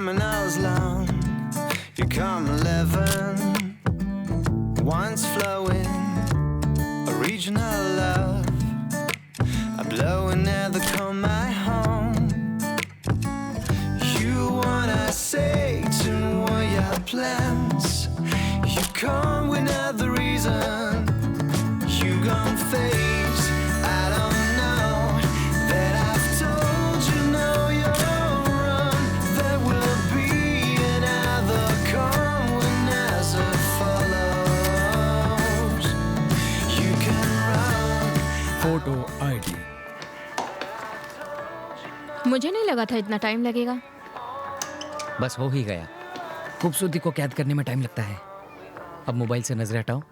dominoes long. You come 11, wine's flowing, a regional love. I'm blowing at the come my home. You wanna say to what your plans. You come with another reason. You gon' face. I don't know that I've told you no, you're wrong. There will be another come when as it follows. You can run. Photo ID. मुझे नहीं लगा था इतना time लगेगा। बस हो ही गया। खूबसूरती को कैद करने में टाइम लगता है। अब मोबाइल से नजर हटाओ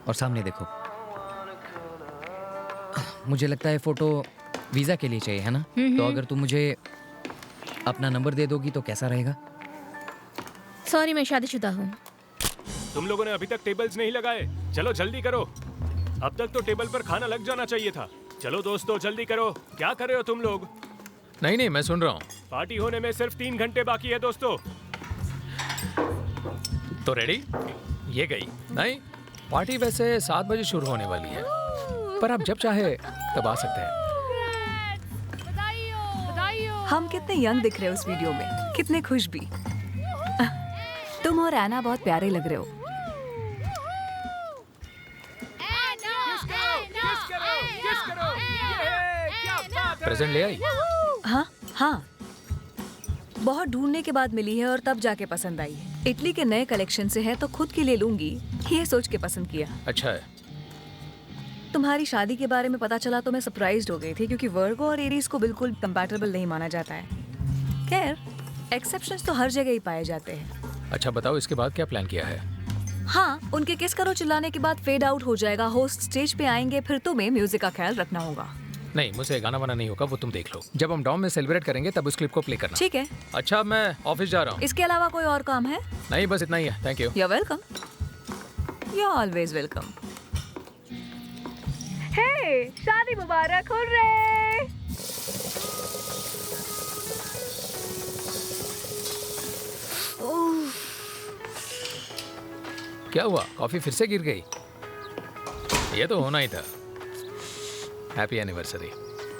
और सामने देखो। मुझे लगता है फोटो वीजा के लिए चाहिए, है ना? तो अगर तुम मुझे अपना नंबर दे दोगी तो कैसा रहेगा? सॉरी, मैं शादीशुदा हूँ। तुम लोगों ने अभी तक टेबल्स नहीं लगाए। चलो जल्दी करो, अब तक तो टेबल पर खाना लग जाना चाहिए था। चलो दोस्तों जल्दी करो। क्या कर रहे हो तुम लोग? नहीं, मैं सुन रहा हूँ। पार्टी होने में सिर्फ 3 घंटे बाकी है दोस्तों। तो रेडी? ये गई। नहीं, पार्टी वैसे 7 बजे शुरू होने वाली है, पर आप जब चाहे तब आ सकते हैं। हम कितने यंग दिख रहे हो इस वीडियो में, कितने खुश भी। तुम और एना बहुत प्यारे लग रहे हो। प्रेजेंट ले आई? हाँ, बहुत ढूंढने के बाद मिली है और तब जाके पसंद आई है। इटली के नए कलेक्शन से है तो खुद के लिए लूंगी, ये सोच के पसंद किया। अच्छा है। तुम्हारी शादी के बारे में पता चला तो मैं सरप्राइज्ड हो गई थी, क्योंकि वर्गो और एरीज को बिल्कुल कंपैटिबल नहीं माना जाता है। खैर, एक्सेप्शंस तो हर जगह ही पाए जाते हैं। अच्छा बताओ, इसके बाद क्या प्लान किया है? हाँ, उनके किस करो चिल्लाने के बाद फेड आउट हो जाएगा। होस्ट स्टेज पे आएंगे, फिर तुम्हें म्यूजिक का ख्याल रखना होगा। नहीं, मुझे गाना वाना नहीं होगा, वो तुम देख लो। जब हम डॉम में सेलिब्रेट करेंगे तब उस क्लिप को प्ले करना। ठीक है। अच्छा, मैं ऑफिस जा रहा हूँ। इसके अलावा कोई और काम है? नहीं, बस इतना ही है। Thank you. You're welcome. You're always welcome. Hey, शादी मुबारक हो रे। क्या हुआ? कॉफी फिर से गिर गई? ये तो होना ही था। Happy anniversary.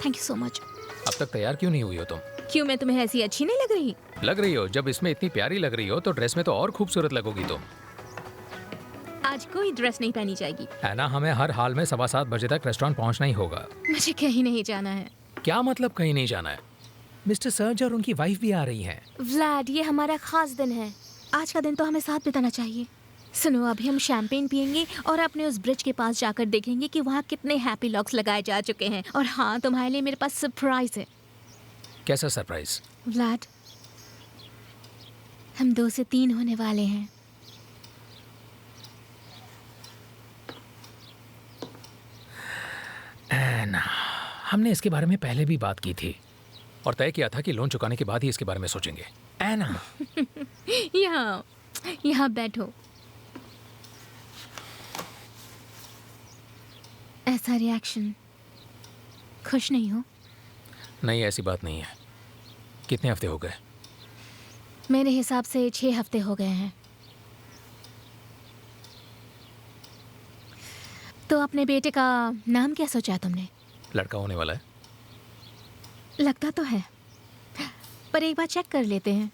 Thank you so much. अब तक तैयार क्यों नहीं हुई हो तुम? क्यों, मैं तुम्हें ऐसी अच्छी नहीं लग रही? लग रही हो। जब इसमें इतनी प्यारी लग रही हो तो ड्रेस में तो और खूबसूरत लगोगी तुम। आज कोई ड्रेस नहीं पहनी जाएगी। है ना, हमें हर हाल में 7:15 बजे तक रेस्टोरेंट पहुंचना ही होगा। मुझे कहीं नहीं जाना है। क्या मतलब कहीं नहीं जाना है? मिस्टर सर्ज और उनकी वाइफ भी आ रही हैं। व्लाड, ये हमारा खास दिन है। आज का दिन तो हमें साथ बिताना चाहिए। सुनो, अभी हम शैंपेन पियेंगे और अपने उस ब्रिज के पास जाकर देखेंगे कि वहाँ कितने हैप्पी लॉक्स लगाए जा चुके हैं। और हाँ, तुम्हारे लिए मेरे पास सरप्राइज है। कैसा सरप्राइज? व्लाड, हम 2 से 3 होने वाले हैं। एना, हमने इसके बारे में पहले भी बात की थी और तय किया था कि लोन चुकाने के बाद ही इसके बारे में सोचेंगे। एना, यहाँ बैठो। ऐसा रिएक्शन, खुश नहीं हो? नहीं, ऐसी बात नहीं है। कितने हफ्ते हो गए? मेरे हिसाब से 6 हफ्ते हो गए हैं। तो अपने बेटे का नाम क्या सोचा है तुमने? लड़का होने वाला है। लगता तो है, पर एक बार चेक कर लेते हैं।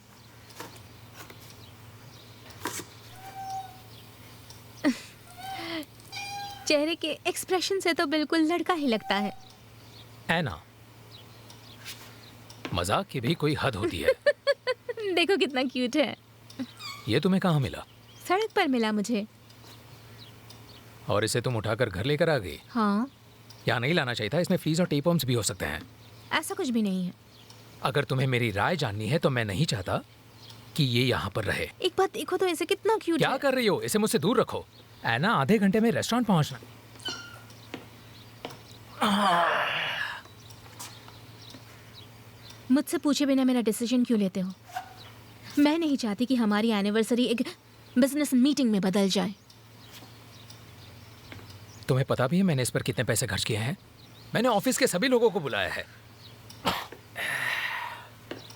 चेहरे के एक्सप्रेशन से तो बिल्कुल लड़का ही लगता है। एना, मजाक की भी कोई हद होती है। देखो कितना क्यूट है। ये तुम्हें कहाँ मिला? सड़क पर मिला मुझे। और इसे तुम उठाकर घर लेकर आ गई? हाँ। यहाँ नहीं लाना चाहिए था, इसमें फ्लीज और टेपवर्म्स भी हो सकते हैं। ऐसा कुछ भी नहीं है। अगर तुम्हें मेरी राय जाननी है तो मैं नहीं चाहता कि ये यहाँ पर रहे। एक बात देखो तो, इसे कितना क्यूट है। क्या कर रही हो? इसे मुझसे दूर रखो। एना, आधे घंटे में रेस्टोरेंट पहुँचना। मुझसे पूछे बिना मेरा डिसीजन क्यों लेते हो? मैं नहीं चाहती कि हमारी एनिवर्सरी एक बिजनेस मीटिंग में बदल जाए। तुम्हें पता भी है मैंने इस पर कितने पैसे खर्च किए हैं? मैंने ऑफिस के सभी लोगों को बुलाया है।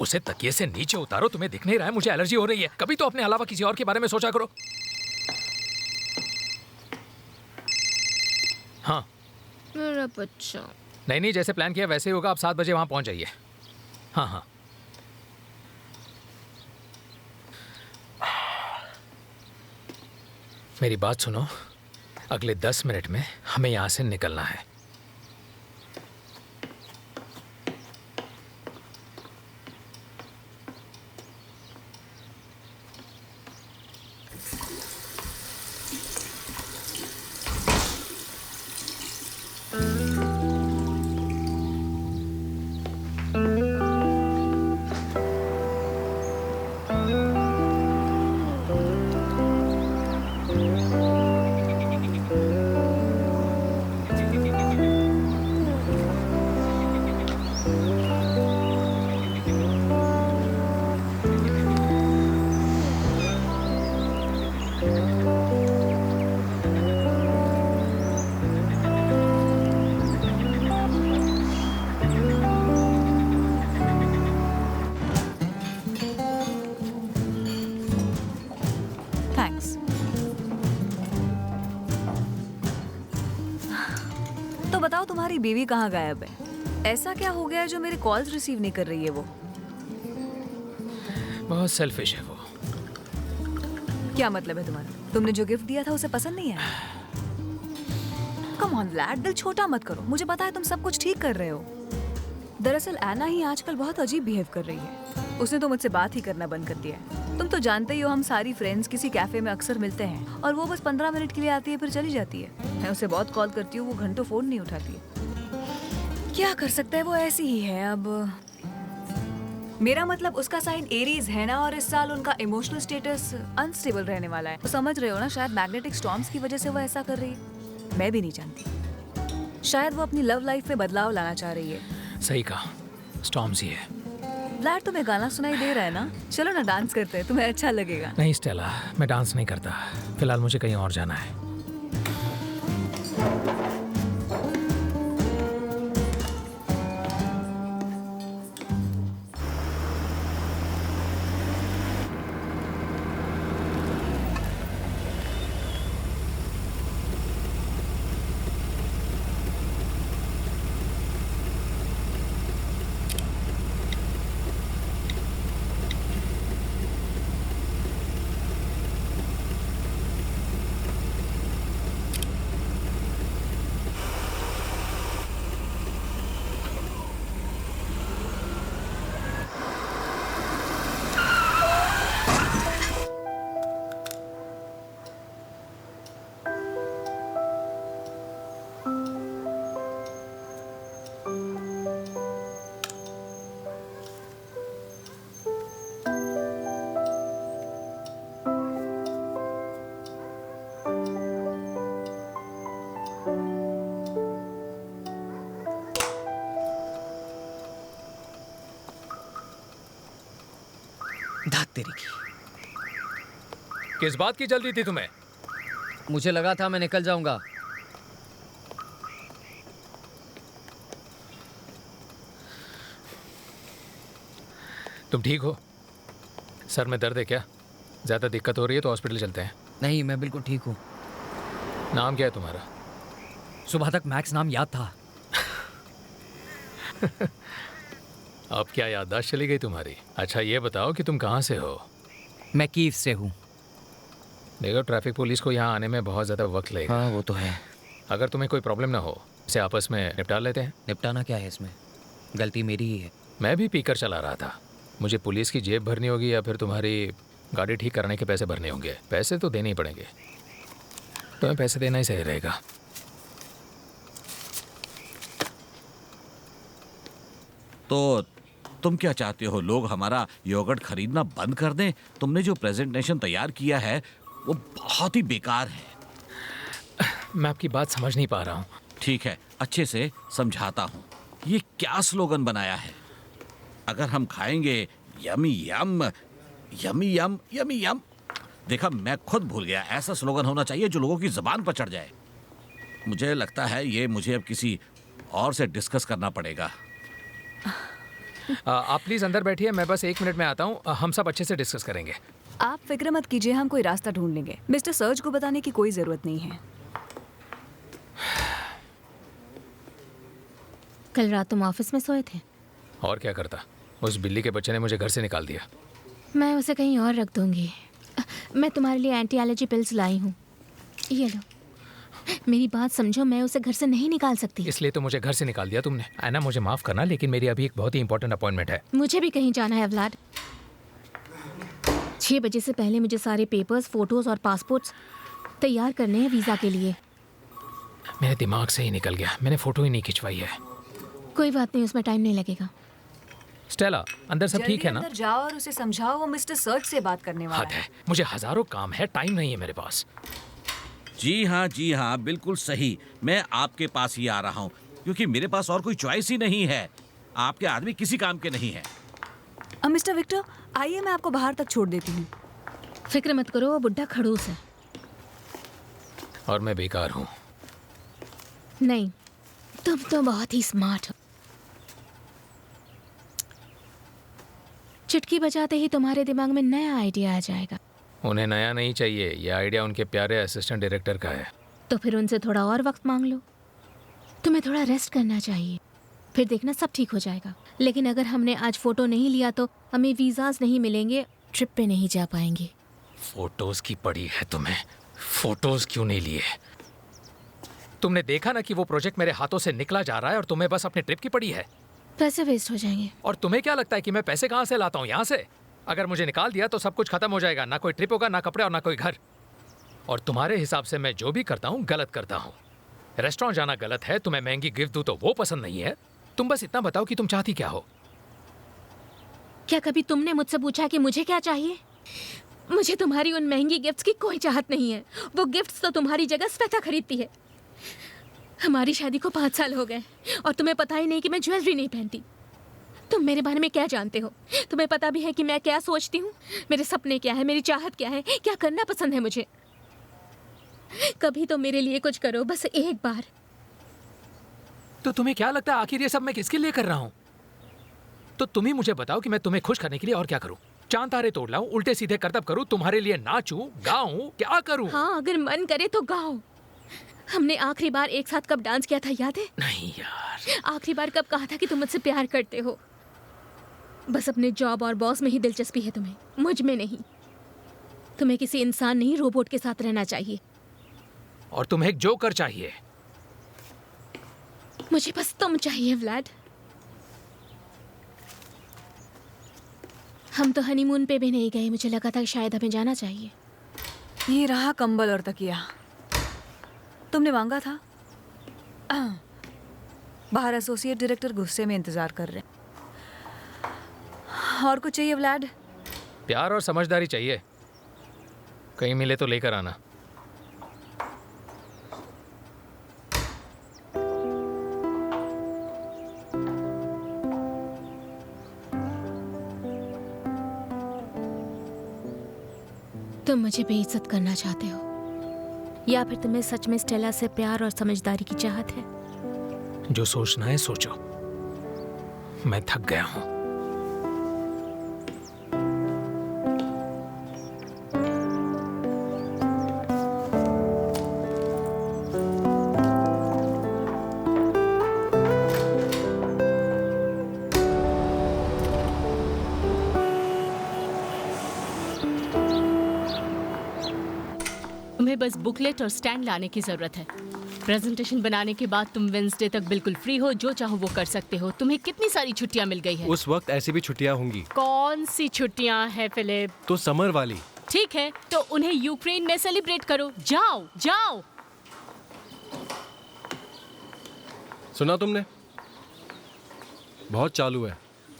उसे तकिए से नीचे उतारो, तुम्हें दिख नहीं रहा है मुझे एलर्जी हो रही है। कभी तो अपने अलावा किसी और के बारे में सोचा करो। हाँ मेरा बच्चा। नहीं नहीं, जैसे प्लान किया वैसे ही होगा। आप 7 बजे वहां पहुंच जाइए। हाँ हाँ। मेरी बात सुनो, अगले 10 मिनट में हमें यहां से निकलना है। थैंक्स। तो बताओ तुम्हारी बीवी कहाँ गायब है? ऐसा क्या हो गया है जो मेरे कॉल्स रिसीव नहीं कर रही है वो? बहुत सेल्फिश है वो। क्या मतलब है तुम्हारा? तुमने जो गिफ्ट दिया था उसे पसंद नहीं आया? कम ऑन लैड, दिल छोटा मत करो। मुझे पता है तुम सब कुछ ठीक कर रहे हो। दरअसल एना ही आजकल बहुत अजीब बिहेव कर रही है। उसने तो मुझसे बात ही करना बंद कर दिया है। तुम तो जानते ही हो हम सारी फ्रेंड्स किसी कैफे में अक्सर मिलते हैं और वो बस 15 मिनट के लिए आती है फिर चली जाती है। मैं उसे बहुत कॉल करती हूँ, वो घंटों फोन नहीं उठाती है। क्या कर सकते हैं, वो ऐसी ही है। अब मेरा मतलब उसका साइन एरीज है ना, और इस साल उनका इमोशनल स्टेटस अनस्टेबल रहने वाला है। तो समझ रहे हो ना, शायद मैग्नेटिक स्टॉर्म्स की वजह से वो ऐसा कर रही है। मैं भी नहीं जानती। शायद वो अपनी लव लाइफ में बदलाव लाना चाह रही है। सही कहा, स्टॉर्म्स ही है। ब्लैड तुम्हें गाना सुनाई दे रहा है ना? चलो ना डांस करते हैं, तुम्हें अच्छा लगेगा। नहीं स्टेला, मैं डांस नहीं करता। फिलहाल मुझे कहीं और जाना है। धात तेरी की। किस बात की जल्दी थी तुम्हें? मुझे लगा था मैं निकल जाऊंगा। तुम ठीक हो? सर में दर्द है क्या? ज़्यादा दिक्कत हो रही है तो हॉस्पिटल चलते हैं। नहीं, मैं बिल्कुल ठीक हूँ। नाम क्या है तुम्हारा? सुबह तक मैक्स नाम याद था। अब क्या याददाश्त चली गई तुम्हारी? अच्छा ये बताओ कि तुम कहाँ से हो? मैं कीव से हूँ। देखो, ट्रैफिक पुलिस को यहाँ आने में बहुत ज़्यादा वक्त लगेगा। हाँ वो तो है। अगर तुम्हें कोई प्रॉब्लम ना हो, इसे आपस में निपटा लेते हैं। निपटाना क्या है इसमें? गलती मेरी ही है। मैं भी पीकर चला रहा था। मुझे पुलिस की जेब भरनी होगी या फिर तुम्हारी गाड़ी ठीक कराने के पैसे भरने होंगे। पैसे तो देने ही पड़ेंगे। तुम्हें पैसे देना ही सही रहेगा। तो तुम क्या चाहते हो, लोग हमारा योगर्ट खरीदना बंद कर दें? तुमने जो प्रेजेंटेशन तैयार किया है वो बहुत ही बेकार है। मैं आपकी बात समझ नहीं पा रहा हूँ। ठीक है, अच्छे से समझाता हूँ। ये क्या स्लोगन बनाया है? अगर हम खाएंगे यमी यम, यमी यम, यमी यम। देखा, मैं खुद भूल गया। ऐसा स्लोगन होना चाहिए जो लोगों की जुबान पर चढ़ जाए। मुझे लगता है ये मुझे अब किसी और से डिस्कस करना पड़ेगा। आप प्लीज़ अंदर बैठिए, मैं बस 1 मिनट में आता हूँ। हम सब अच्छे से डिस्कस करेंगे। आप फिक्र मत कीजिए, हम कोई रास्ता ढूंढ लेंगे। मिस्टर सर्ज को बताने की कोई जरूरत नहीं है। कल रात तुम ऑफिस में सोए थे? और क्या करता, उस बिल्ली के बच्चे ने मुझे घर से निकाल दिया। मैं उसे कहीं और रख दूंगी। मैं तुम्हारे लिए एंटी एलर्जी पिल्स लाई हूँ, ये लो। मेरी बात समझो, मैं उसे घर से नहीं निकाल सकती। इसलिए तो मुझे घर से निकाल दिया तुमने। ऐना, मुझे माफ़ करना, लेकिन मेरी अभी एक बहुत ही इंपॉर्टेंट अपॉइंटमेंट है। मुझे भी कहीं जाना है व्लाड। 6 बजे से पहले मुझे सारे पेपर्स, फोटोज और पासपोर्ट्स तैयार करने हैं वीज़ा के लिए। मेरे दिमाग से ही निकल गया, मैंने फ़ोटो ही नहीं खिंचवाई है। कोई बात नहीं, उसमें टाइम नहीं लगेगा। स्टेला, अंदर सब ठीक है ना? अंदर जाओ और उसे समझाओ, वो मिस्टर सर्ज से बात करने वाला हद है, मुझे हज़ारों काम है, टाइम नहीं है मेरे पास। जी हाँ, बिल्कुल सही। मैं आपके पास ही आ रहा हूँ क्योंकि मेरे पास और कोई चॉइस ही नहीं है। आपके आदमी किसी काम के नहीं है। मिस्टर विक्टर, आइए मैं आपको बाहर तक छोड़ देती हूँ। फिक्र मत करो, वो बुढ़ा खड़ूस है। और मैं बेकार हूँ। नहीं, तुम तो बहुत ही स्मार्ट हो। चुटकी बजाते ही तुम्हारे दिमाग में नया आइडिया आ जाएगा। उन्हें नया नहीं चाहिए, ये आइडिया उनके प्यारे असिस्टेंट डायरेक्टर का है। तो फिर उनसे थोड़ा और वक्त मांग लो। तुम्हें थोड़ा रेस्ट करना चाहिए, फिर देखना सब ठीक हो जाएगा। लेकिन अगर हमने आज फोटो नहीं लिया तो हमें वीज़ाज नहीं मिलेंगे, ट्रिप पे नहीं जा पाएंगे। फोटोज की पड़ी है तुम्हें, फोटोज क्यों नहीं लिए? तुमने देखा ना कि वो प्रोजेक्ट मेरे हाथों से निकला जा रहा है और तुम्हें बस अपने ट्रिप की पड़ी है। पैसे वेस्ट हो जाएंगे। और तुम्हें क्या लगता है कि मैं पैसे कहाँ से लाता हूँ? यहाँ से। अगर मुझे निकाल दिया तो सब कुछ खत्म हो जाएगा, ना कोई ट्रिप होगा, ना कपड़े और ना कोई घर। और तुम्हारे हिसाब से मैं जो भी करता हूँ गलत करता हूँ। रेस्टोरेंट जाना गलत है, तुम्हें महंगी गिफ्ट दूँ तो वो पसंद नहीं है। तुम बस इतना बताओ कि तुम चाहती क्या हो। क्या कभी तुमने मुझसे पूछा कि मुझे क्या चाहिए? मुझे तुम्हारी उन महंगी गिफ्ट्स की कोई चाहत नहीं है। वो गिफ्ट्स तो तुम्हारी जगह श्वेता खरीदती है। हमारी शादी को 5 साल हो गए और तुम्हें पता ही नहीं कि मैं ज्वेलरी नहीं पहनती। तुम मेरे बारे में क्या जानते हो? तुम्हें पता भी है कि मैं क्या सोचती हूँ, मेरे सपने क्या है, मेरी चाहत क्या है, क्या करना पसंद है मुझे। कभी तो मेरे लिए कुछ करो, बस एक बार। तो तुम्हें क्या लगता है आखिर ये सब मैं किसके लिए कर रहा हूँ? तो तुम ही मुझे बताओ कि मैं तुम्हें खुश करने के लिए और क्या करूँ? चांद तारे तोड़ लाऊं, उल्टे सीधे करतब करूँ, तुम्हारे लिए नाचूं, गाऊं, क्या करूँ? हाँ, अगर मन करे तो गाओ। हमने आखिरी बार एक साथ कब डांस किया था, याद है? नहीं यार। आखिरी बार कब कहा था कि तुम मुझसे प्यार करते हो? बस अपने जॉब और बॉस में ही दिलचस्पी है तुम्हें, मुझ में नहीं। तुम्हें किसी इंसान नहीं, रोबोट के साथ रहना चाहिए। और तुम्हें एक जोकर चाहिए। मुझे बस तुम चाहिए व्लाड। हम तो हनीमून पे भी नहीं गए, मुझे लगा था कि शायद हमें जाना चाहिए। ये रहा कंबल और तकिया, तुमने मांगा था। बाहर एसोसिएट डायरेक्टर गुस्से में इंतजार कर रहे हैं। और कुछ चाहिए व्लाड? प्यार और समझदारी चाहिए। कहीं मिले तो लेकर आना। तुम मुझे बेइज्जत करना चाहते हो या फिर तुम्हें सच में स्टेला से प्यार और समझदारी की चाहत है? जो सोचना है सोचो, मैं थक गया हूं। तुम्हें बस बुकलेट और स्टैंड लाने की जरूरत है। प्रेजेंटेशन बनाने के बाद तुम वेंसडे तक बिल्कुल फ्री हो, जो चाहो वो कर सकते हो। तुम्हें कितनी सारी छुट्टियां मिल गई है। उस वक्त ऐसी भी छुट्टियां होंगी। कौन सी छुट्टियां हैं फिलिप? तो समर वाली। ठीक है, तो उन्हें यूक्रेन में सेलिब्रेट करो। जाओ जाओ। सुना तुमने? बहुत चालू है।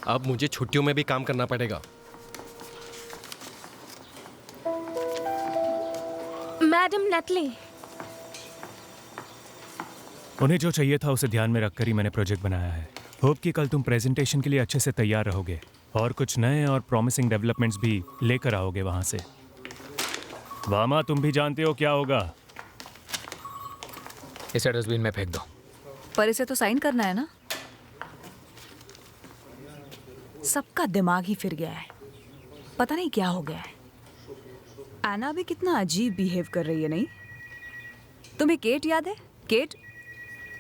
अब मुझे छुट्टियों में भी काम करना पड़ेगा। मैडम नेटली, उन्हें जो चाहिए था उसे ध्यान में रखकर ही मैंने प्रोजेक्ट बनाया है। होप कि कल तुम प्रेजेंटेशन के लिए अच्छे से तैयार रहोगे और कुछ नए और प्रॉमिसिंग डेवलपमेंट्स भी लेकर आओगे वहां से। वामा, तुम भी जानते हो क्या होगा। इसे डस्टबिन में फेंक दो। पर इसे तो साइन करना है ना? सबका दिमाग ही फिर गया है, पता नहीं क्या हो गया है। एना भी कितना अजीब बिहेव कर रही है, नहीं? तुम्हें केट याद है? केट,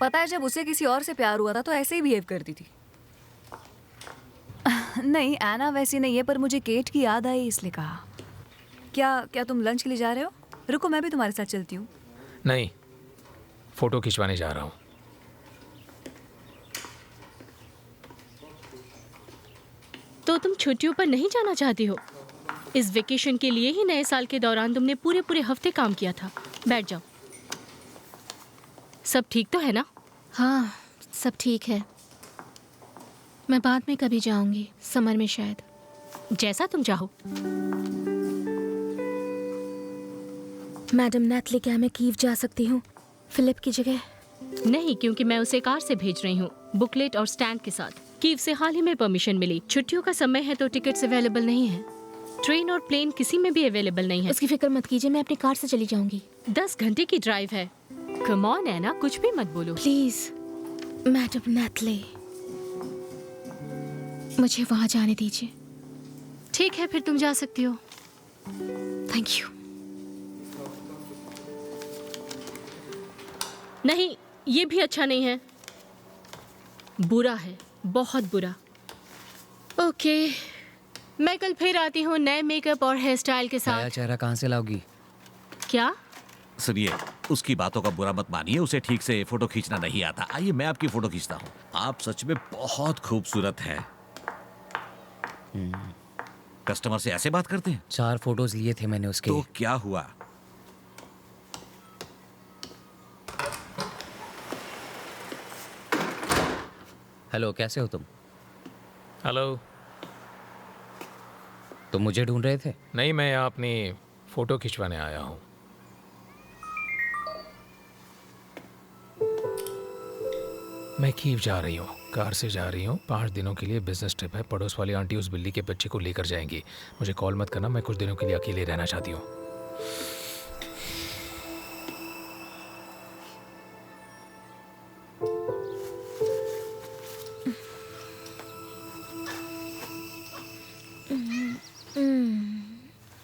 पता है जब उसे किसी और से प्यार हुआ था तो ऐसे ही बिहेव करती थी। नहीं, एना वैसी नहीं है, पर मुझे केट की याद आई इसलिए कहा। क्या तुम लंच के लिए जा रहे हो? रुको, मैं भी तुम्हारे साथ चलती हूँ। नहीं, फोटो खिंचवाने जा रहा हूँ। तो तुम छुट्टियों पर नहीं जाना चाहती हो? इस वेकेशन के लिए ही नए साल के दौरान तुमने पूरे हफ्ते काम किया था। बैठ जाओ। सब ठीक तो है ना? हाँ, सब ठीक है। मैं बाद में कभी जाऊंगी, समर में शायद। जैसा तुम चाहो। मैडम नेटली, क्या मैं कीव जा सकती हूँ फिलिप की जगह? नहीं, क्योंकि मैं उसे कार से भेज रही हूँ, बुकलेट और स्टैंड के साथ। कीव से हाल ही में परमिशन मिली। छुट्टियों का समय है तो टिकट्स अवेलेबल नहीं है। ट्रेन और प्लेन किसी में भी अवेलेबल नहीं है। उसकी फिक्र मत कीजिए, मैं अपनी कार से चली जाऊंगी। 10 घंटे की ड्राइव है। कम ऑन है ना, कुछ भी मत बोलो प्लीज मैडम नेटली, मुझे वहां जाने दीजिए। ठीक है, फिर तुम जा सकती हो। Thank you. नहीं, ये भी अच्छा नहीं है। बुरा है, बहुत बुरा। ओके, मैं कल फिर आती हूँ नए मेकअप और हेयर स्टाइल के नया साथ। चेहरा कहाँ से लाओगी? क्या? सुनिए, उसकी बातों का बुरा मत मानिए, उसे ठीक से फोटो खींचना नहीं आता। आइए मैं आपकी फोटो खींचता हूँ। आप सच में बहुत खूबसूरत हैं। कस्टमर से ऐसे बात करते हैं? 4 फोटोज लिए थे मैंने उसके। तो क्या हुआ? हेलो, कैसे हो तुम? हेलो। तुम मुझे ढूंढ रहे थे? नहीं, मैं यहाँ अपनी फोटो खिंचवाने आया हूँ। मैं कीव जा रही हूँ, कार से जा रही हूँ। 5 दिनों के लिए बिजनेस ट्रिप है। पड़ोस वाली आंटी उस बिल्ली के बच्चे को लेकर जाएंगी। मुझे कॉल मत करना, मैं कुछ दिनों के लिए अकेले रहना चाहती हूँ।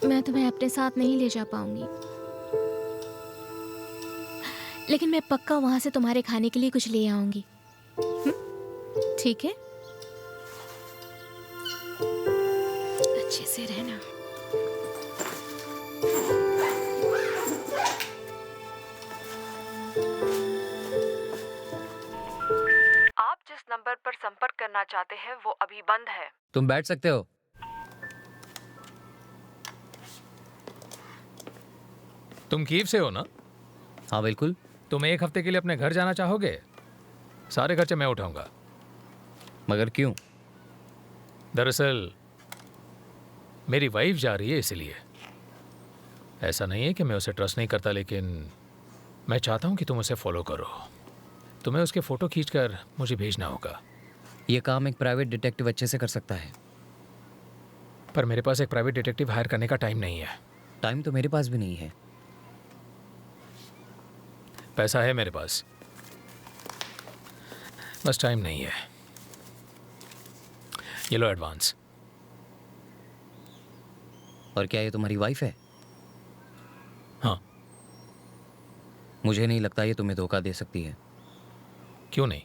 मैं तुम्हें अपने साथ नहीं ले जा पाऊंगी, लेकिन मैं पक्का वहां से तुम्हारे खाने के लिए कुछ ले आऊंगी। ठीक है? अच्छे से रहना। आप जिस नंबर पर संपर्क करना चाहते हैं वो अभी बंद है। तुम बैठ सकते हो। तुम कीव से हो ना? हाँ बिल्कुल। तुम 1 हफ्ते के लिए अपने घर जाना चाहोगे? सारे खर्चे मैं उठाऊंगा। मगर क्यों? दरअसल मेरी वाइफ जा रही है, इसलिए। ऐसा नहीं है कि मैं उसे ट्रस्ट नहीं करता, लेकिन मैं चाहता हूं कि तुम उसे फॉलो करो। तुम्हें उसके फोटो खींचकर मुझे भेजना होगा। ये काम एक प्राइवेट डिटेक्टिव अच्छे से कर सकता है। पर मेरे पास एक प्राइवेट डिटेक्टिव हायर करने का टाइम नहीं है। टाइम तो मेरे पास भी नहीं है। पैसा है मेरे पास, बस टाइम नहीं है। ये लो एडवांस। और क्या ये तुम्हारी वाइफ है? हाँ। मुझे नहीं लगता ये तुम्हें धोखा दे सकती है। क्यों नहीं?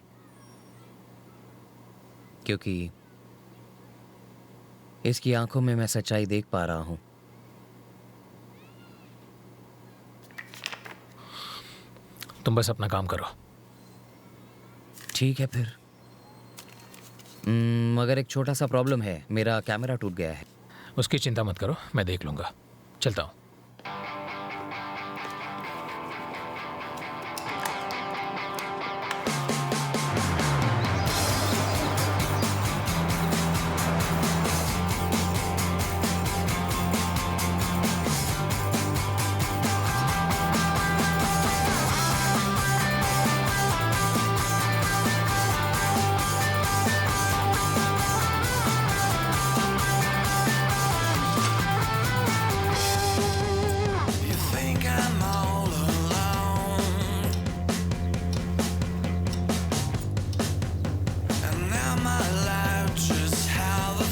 क्योंकि इसकी आंखों में मैं सच्चाई देख पा रहा हूं। तुम बस अपना काम करो। ठीक है फिर। मगर एक छोटा सा प्रॉब्लम है, मेरा कैमरा टूट गया है। उसकी चिंता मत करो, मैं देख लूंगा। चलता हूँ। You think I'm all alone, and now my life just how the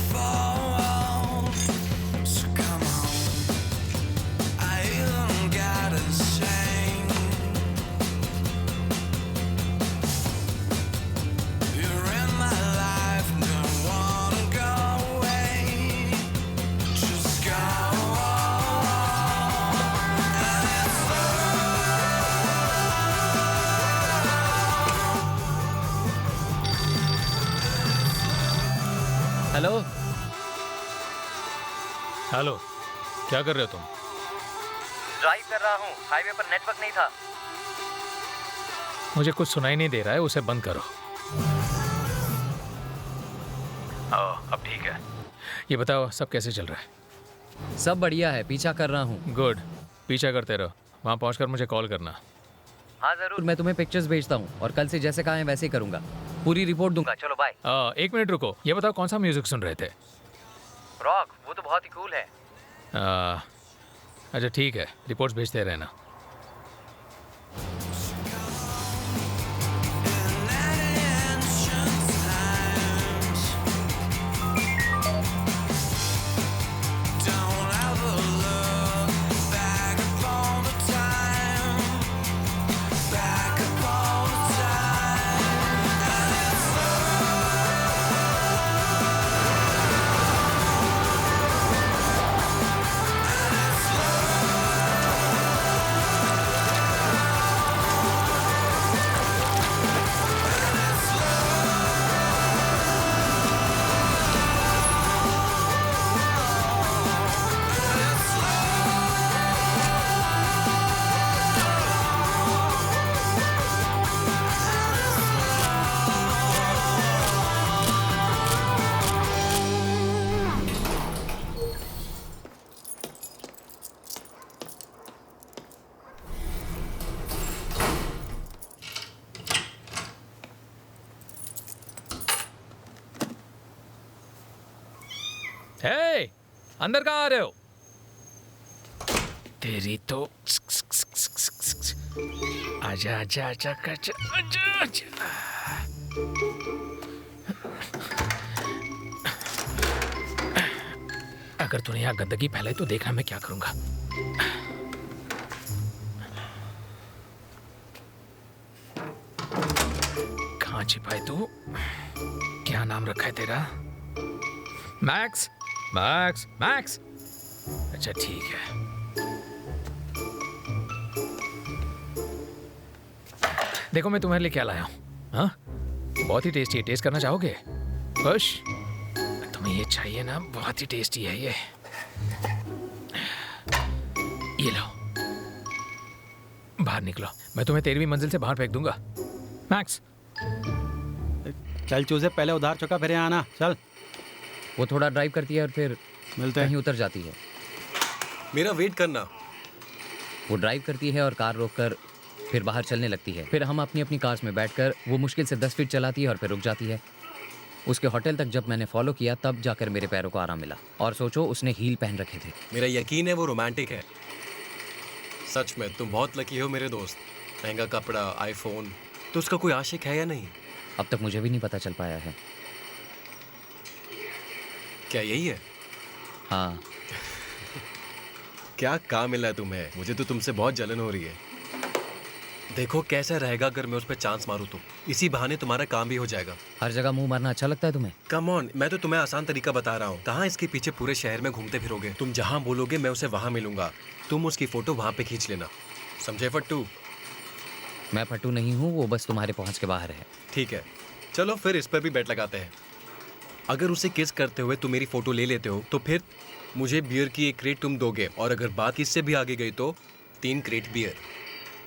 hello. Hello, क्या कर रहे हो तुम? ड्राइव कर रहा हूँ, हाईवे पर नेटवर्क नहीं था। मुझे कुछ सुनाई नहीं दे रहा है, उसे बंद करो। अब ठीक है। ये बताओ सब कैसे चल रहा है? सब बढ़िया है, पीछा कर रहा हूँ। गुड, पीछा करते रहो। वहाँ पहुँचकर मुझे कॉल करना। हाँ जरूर, मैं तुम्हें पिक्चर्स भेजता हूँ और कल से जैसे कहा है वैसे ही करूँगा। पूरी रिपोर्ट दूंगा। चलो बाय। 1 मिनट रुको, ये बताओ कौन सा म्यूजिक सुन रहे थे? रॉक, वो तो बहुत ही कूल है। अच्छा ठीक है, रिपोर्ट्स भेजते रहना। हे, अंदर कहाँ आ रहे हो? तेरी तो आजा आजा आजा आजा आजा आजा। अगर तूने यहाँ गंदगी फैलाई तो देखना मैं क्या करूंगा। कहाँ छिपाए तू? क्या नाम रखा है तेरा? मैक्स? मैक्स मैक्स, अच्छा ठीक है। देखो मैं तुम्हारे लिए क्या लाया हूँ। हाँ, बहुत ही टेस्टी है, टेस्ट करना चाहोगे? खुश? तुम्हें ये चाहिए ना, बहुत ही टेस्टी है ये लो, बाहर निकलो, मैं तुम्हें 13वीं मंजिल से बाहर फेंक दूंगा। मैक्स चल चूजे, पहले उधार चुका फिर यहाँ आना। चल। वो थोड़ा ड्राइव करती है और फिर मिलते हैं। कहीं उतर जाती है। मेरा वेट करना। वो ड्राइव करती है और कार रोककर फिर बाहर चलने लगती है। फिर हम अपनी अपनी कार्स में बैठकर वो मुश्किल से 10 फीट चलाती है और फिर रुक जाती है। उसके होटल तक जब मैंने फॉलो किया तब जाकर मेरे पैरों को आराम मिला। और सोचो, उसने हील पहन रखे थे। मेरा यकीन है वो रोमांटिक है। सच में तुम बहुत लकी हो मेरे दोस्त। महंगा कपड़ा, आईफोन। तो उसका कोई आशिक है या नहीं? अब तक मुझे भी नहीं पता चल पाया है। क्या यही है? हाँ। क्या काम मिला है तुम्हें? मुझे तो तुमसे बहुत जलन हो रही है। देखो कैसा रहेगा अगर मैं उस पर चांस मारूं तो। इसी बहाने तुम्हारा काम भी हो जाएगा। हर जगह मुंह मारना अच्छा लगता है तुम्हें? कम ऑन, मैं तो तुम्हें आसान तरीका बता रहा हूँ। कहाँ इसके पीछे पूरे शहर में घूमते फिरोगे? तुम जहाँ बोलोगे मैं उसे वहाँ मिलूंगा। तुम उसकी फोटो वहाँ पे खींच लेना। समझे फट्टू? मैं फट्टू नहीं हूँ, वो बस तुम्हारे पहुँच के बाहर है। ठीक है, चलो फिर इस पर भी बेट लगाते हैं। अगर उसे किस करते हुए तुम मेरी फोटो ले लेते हो तो फिर मुझे बियर की 1 क्रेट तुम दोगे, और अगर बात इससे भी आगे गई तो 3 क्रेट बियर।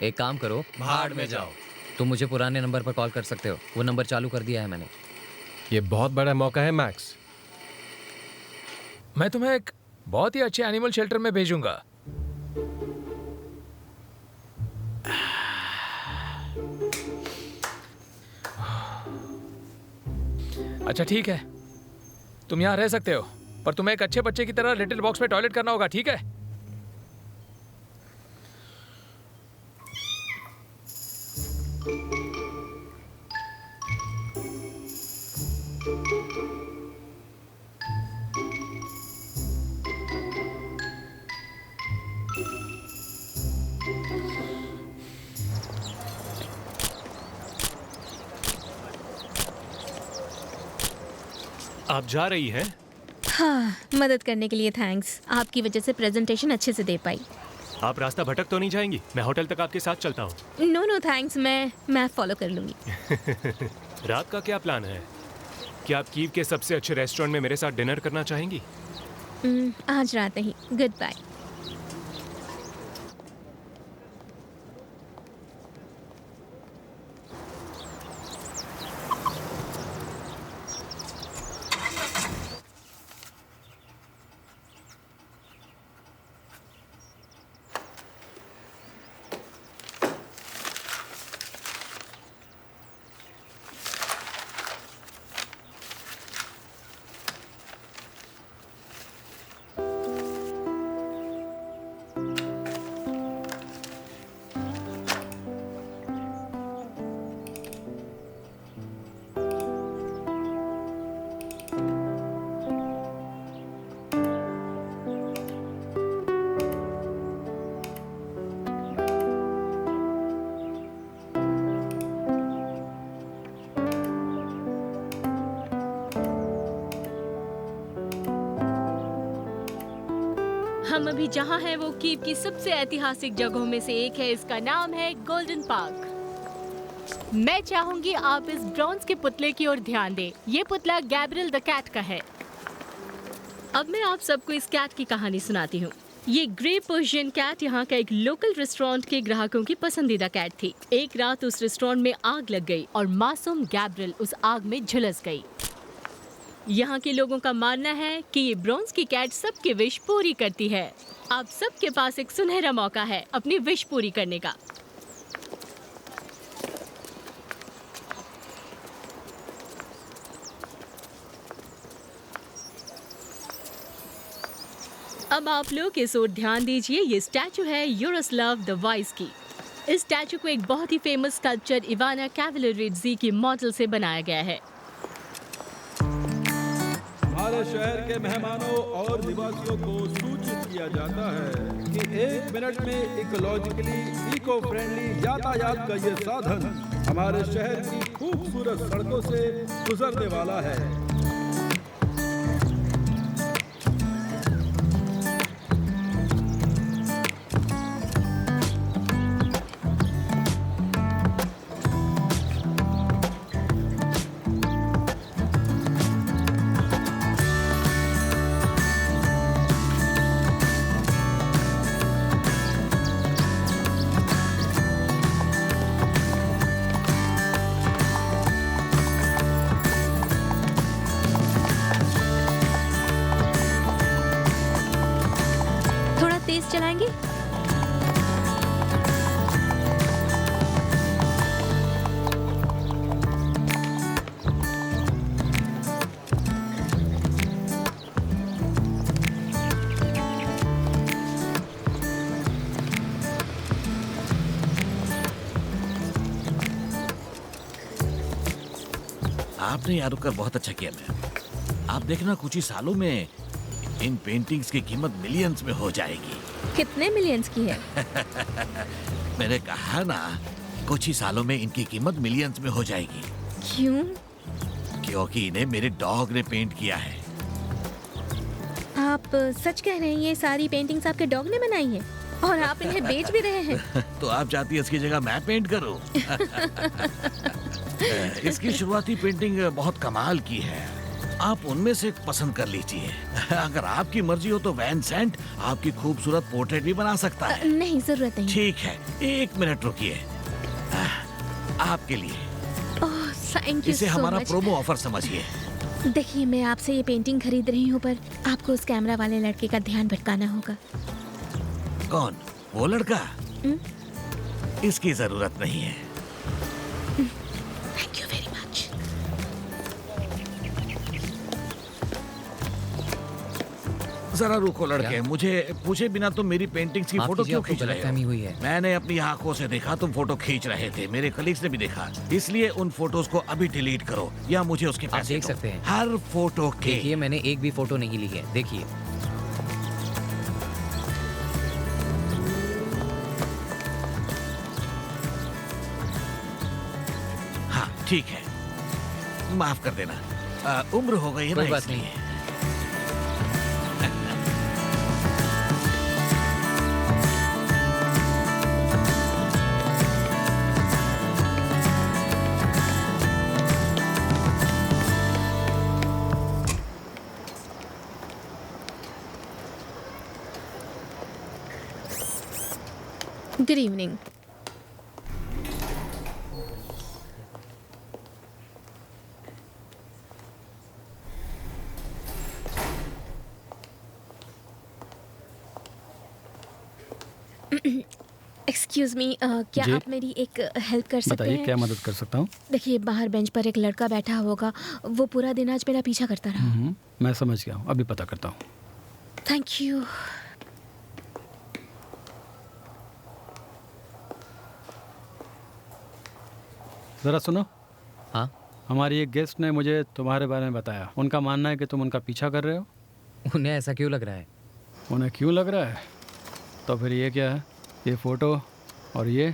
एक काम करो, भाड़ में जाओ। तुम मुझे पुराने नंबर पर कॉल कर सकते हो। वो नंबर चालू कर दिया है मैंने। ये बहुत बड़ा मौका है मैक्स। मैं तुम्हें एक बहुत ही अच्छे एनिमल शेल्टर में भेजूंगा। अच्छा ठीक है, तुम यहाँ रह सकते हो, पर तुम्हें एक अच्छे बच्चे की तरह लिटिल बॉक्स में टॉयलेट करना होगा, ठीक है? आप जा रही हैं? हाँ, मदद करने के लिए थैंक्स। आपकी वजह से प्रेजेंटेशन अच्छे से दे पाई। आप रास्ता भटक तो नहीं जाएंगी? मैं होटल तक आपके साथ चलता हूँ। नो नो थैंक्स, मैं फॉलो कर लूंगी। रात का क्या प्लान है? क्या आप कीव के सबसे अच्छे रेस्टोरेंट में मेरे साथ डिनर करना चाहेंगी? आज रात नहीं, गुड बाय। हम अभी जहाँ हैं वो कीव की सबसे ऐतिहासिक जगहों में से एक है। इसका नाम है गोल्डन पार्क। मैं चाहूंगी आप इस ब्रॉन्ज के पुतले की ओर ध्यान दें। ये पुतला गैब्रियल द कैट का है। अब मैं आप सबको इस कैट की कहानी सुनाती हूँ। ये ग्रे पर्शियन कैट यहाँ का एक लोकल रेस्टोरेंट के ग्राहकों की पसंदीदा कैट थी। एक रात उस रेस्टोरेंट में आग लग गई और मासूम गैब्रियल उस आग में झुलस गई। यहाँ के लोगों का मानना है कि ये ब्रॉन्ज की कैट सबकी विश पूरी करती है। आप सबके पास एक सुनहरा मौका है अपनी विश पूरी करने का। अब आप लोग इस ओर ध्यान दीजिए। ये स्टैचू है यारोस्लाव द वाइज की। इस स्टैचू को एक बहुत ही फेमस स्कल्पचर इवाना कैवलरिडजी की मॉडल से बनाया गया है। हमारे शहर के मेहमानों और निवासियों को सूचित किया जाता है कि 1 मिनट में इकोलॉजिकली इको फ्रेंडली यातायात का ये साधन हमारे शहर की खूबसूरत सड़कों से गुजरने वाला है। चलाएंगे? आपने यहाँ रुककर बहुत अच्छा किया मैम। आप देखना कुछ ही सालों में इन पेंटिंग्स की कीमत मिलियंस में हो जाएगी। कितने मिलियंस की है? मैंने कहा ना, कुछ ही सालों में इनकी कीमत मिलियंस में हो जाएगी। क्यों? क्योंकि इन्हें मेरे डॉग ने पेंट किया है। आप सच कह रहे हैं? ये सारी पेंटिंग्स आपके डॉग ने बनाई है और आप इन्हें बेच भी रहे हैं? तो आप चाहती है इसकी जगह मैं पेंट करूं? इसकी शुरुआती पेंटिंग बहुत कमाल की है। आप उनमें से पसंद कर लीजिए। अगर आपकी मर्जी हो तो वैनसेंट आपकी खूबसूरत पोर्ट्रेट भी बना सकता है। नहीं, जरूरत नहीं। ठीक है, 1 मिनट रुकिए। आपके लिए थैंक यू इसे सो हमारा मच। प्रोमो ऑफर समझिए। देखिए, मैं आपसे ये पेंटिंग खरीद रही हूँ, पर आपको उस कैमरा वाले लड़के का ध्यान भटकाना होगा। कौन? वो लड़का? इसकी जरूरत नहीं है। Thank you very much. जरा रुको लड़के, मुझे पूछे बिना तुम मेरी पेंटिंग्स की माफ फोटो कीजिए, क्यों आपको खींच रहे गलतफहमी हो? हुई है। मैंने अपनी आंखों से देखा तुम फोटो खींच रहे थे। मेरे कलीग्स ने भी देखा। इसलिए उन फोटोज को अभी डिलीट करो या मुझे उसके आप पैसे देख दो। सकते हैं। हर फोटो के। देखिए, मैंने एक भी फोटो नहीं ली है। देखिए, हाँ ठीक है, माफ कर देना। उम्र हो गई है ना, कोई बात नहीं। इसलिए। Good evening. एक्सक्यूज मी, क्या जी? आप मेरी एक हेल्प कर सकते बताइए हैं? क्या मदद कर सकता हूँ। देखिए, बाहर बेंच पर एक लड़का बैठा होगा, वो पूरा दिन आज मेरा पीछा करता रहा। मैं समझ गया हूँ, अभी पता करता हूँ। Thank you. ज़रा सुनो। हाँ? हमारी एक गेस्ट ने मुझे तुम्हारे बारे में बताया। उनका मानना है कि तुम उनका पीछा कर रहे हो। उन्हें ऐसा क्यों लग रहा है? उन्हें क्यों लग रहा है? तो फिर ये क्या है? ये फ़ोटो और ये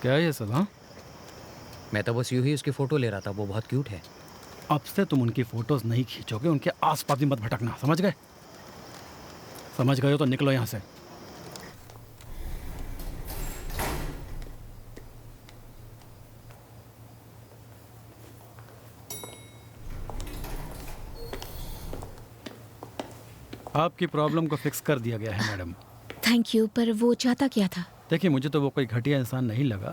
क्या है ये सब? हाँ, मैं तो बस यूं ही उसकी फ़ोटो ले रहा था, वो बहुत क्यूट है। अब से तुम उनकी फ़ोटोज़ नहीं खींचोगे, उनके आसपास भी मत भटकना, समझ गए? समझ गए हो तो निकलो यहाँ से। आपकी प्रॉब्लम को फिक्स कर दिया गया है मैडम। थैंक यू, पर वो चाहता क्या था? देखिए, मुझे तो वो कोई घटिया इंसान नहीं लगा।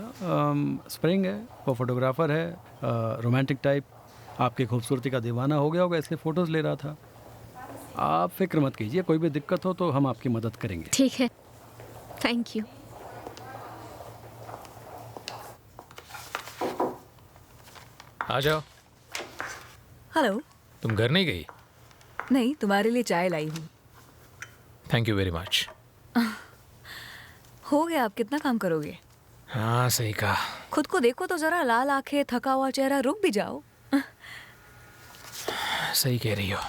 स्प्रिंग है, वो फोटोग्राफ़र है, रोमांटिक टाइप, आपकी खूबसूरती का दीवाना हो गया होगा, इसलिए फ़ोटोज़ ले रहा था। आप फिक्र मत कीजिए, कोई भी दिक्कत हो तो हम आपकी मदद करेंगे। ठीक है, थैंक यू। आ जाओ। हेलो। तुम घर नहीं गई? नहीं, तुम्हारे लिए चाय लाई हूँ। Thank you very much. हो गया, आप कितना काम करोगे? हाँ, सही कहा। खुद को देखो तो जरा, लाल आंखें, थका हुआ चेहरा, रुक भी जाओ। सही कह रही हो।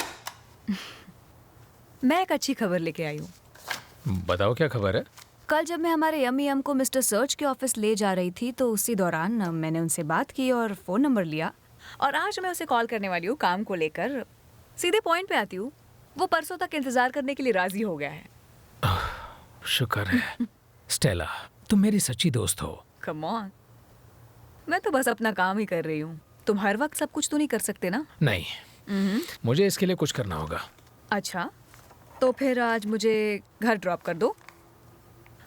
मैं एक अच्छी खबर लेके आई हूँ। बताओ क्या खबर है? कल जब मैं हमारे यमी यम को मिस्टर सर्च के ऑफिस ले जा रही थी तो उसी दौरान मैंने उनसे बात की और फ़ोन नंबर लिया, और आज मैं उसे कॉल करने वाली हूँ काम को लेकर। सीधे पॉइंट पे आती हूँ, वो परसों तक इंतज़ार करने के लिए राज़ी हो गया है। शुक्र है। स्टेला, तुम मेरी सच्ची दोस्त हो। कम ऑन, मैं तो बस अपना काम ही कर रही हूँ। तुम हर वक्त सब कुछ तो नहीं कर सकते ना। नहीं, मुझे इसके लिए कुछ करना होगा। अच्छा, तो फिर आज मुझे घर ड्रॉप कर दो।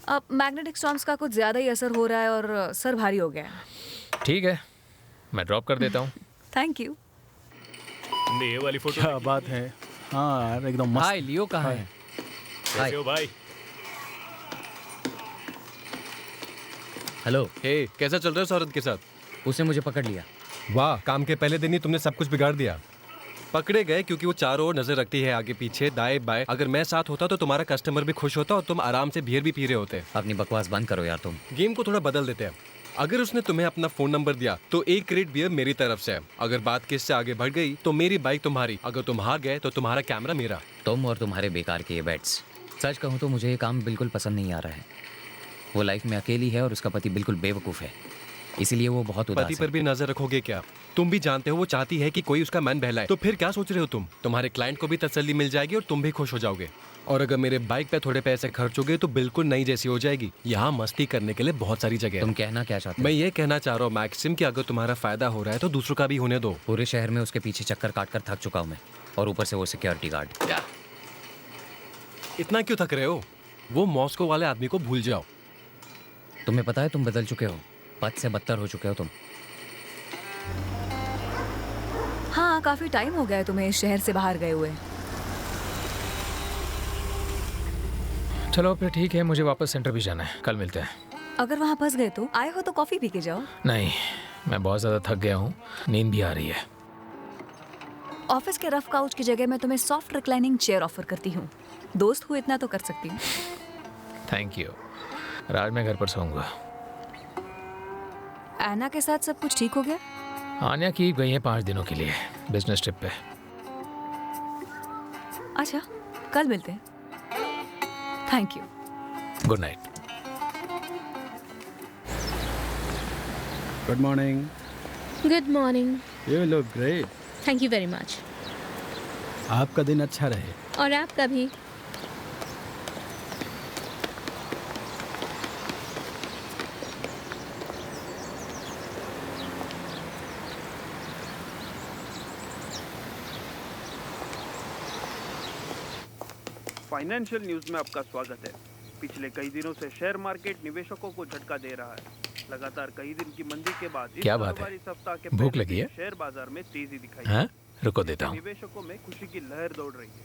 अब मैग्नेटिक स्टॉर्म्स का कुछ ज़्यादा ही असर हो रहा है और सर भारी हो गया है। ठीक है, मैं ड्रॉप कर देता हूँ। Thank you. तुमने ये वाली फोटो क्या बात है। हाँ यार, एकदम मस्त। हाय, लियो कहाँ है? कैसे हो भाई? हेलो। हे, कैसा चल रहा है उस औरत के साथ? उसने मुझे पकड़ लिया। वाह, काम के पहले दिन ही तुमने सब कुछ बिगाड़ दिया। पकड़े गए क्योंकि वो चारों ओर नजर रखती है, आगे पीछे दाएं बाएं। अगर मैं साथ होता तो तुम्हारा कस्टमर भी खुश होता और तुम आराम से बियर भी पी रहे होते। अपनी बकवास बंद करो यार तुम। गेम को थोड़ा बदल देते हैं। अगर उसने तुम्हें अपना फोन नंबर दिया तो 1 क्रेट बियर मेरी तरफ से है। अगर बात किससे आगे बढ़ गई तो मेरी बाइक तुम्हारी। अगर तुम हार गए तो तुम्हारा कैमरा मेरा। तुम और तुम्हारे बेकार के ये बेट्स। सच कहूँ तो मुझे ये काम बिल्कुल पसंद नहीं आ रहा है। वो लाइफ में अकेली है और उसका पति बिल्कुल बेवकूफ़ है, इसीलिए वो बहुत उदास पति है। पर भी नजर रखोगे क्या? तुम भी जानते हो वो चाहती है कि कोई उसका मन बहलाए, तो फिर क्या सोच रहे हो तुम? तुम्हारे क्लाइंट को भी तसल्ली मिल जाएगी और तुम भी खुश हो जाओगे। और अगर मेरे बाइक पे थोड़े पैसे खर्च हो गए तो बिल्कुल नई जैसी हो जाएगी। यहाँ मस्ती करने के लिए बहुत सारी जगह है। तुम कहना क्या चाहते हो? मैं ये कहना चाह रहा हूँ मैक्सिम कि अगर तुम्हारा फायदा हो रहा है तो दूसरों का भी होने दो। पूरे शहर में उसके पीछे चक्कर काट कर थक चुका हूँ मैं, और ऊपर से वो सिक्योरिटी गार्ड। क्या इतना क्यों थक रहे हो? वो मॉस्को वाले आदमी को भूल जाओ। तुम्हें पता है तुम बदल चुके हो, पद से बदतर हो चुके हो तुम। हाँ, काफी टाइम हो गया है तुम्हें इस शहर से बाहर गए हुए। चलो फिर ठीक है, मुझे वापस सेंटर भी जाना है, कल मिलते हैं। अगर वहाँ फंस गए तो आए हो तो कॉफी पी के जाओ। नहीं, मैं बहुत ज़्यादा थक गया हूँ, नींद भी आ रही है। ऑफिस के रफ काउच की जगह मैं तुम्हें सॉफ्ट रिक्लाइनिंग चेयर ऑफर करती हूँ। दोस्त हूँ, इतना तो कर सकती हूँ। Thank you. राज मैं घर पर सोऊंगा। एना के साथ सब कुछ ठीक हो गया? आन्या की गई है 5 दिनों के लिए बिजनेस ट्रिप पे। अच्छा, कल मिलते हैं। Thank you. Good night. Good morning. Good morning. You look great. Thank you very much. आपका दिन अच्छा रहे। और आपका भी। फाइनेंशियल न्यूज में आपका स्वागत है। पिछले कई दिनों से शेयर मार्केट निवेशकों को झटका दे रहा है। लगातार कई दिन की मंदी के बाद इस क्या बात है? कारोबारी सप्ताह के भूख पहले लगी है? दिन शेयर बाजार में तेजी दिखाई हाँ? रुको देता हूँ। निवेशकों में खुशी की लहर दौड़ रही है।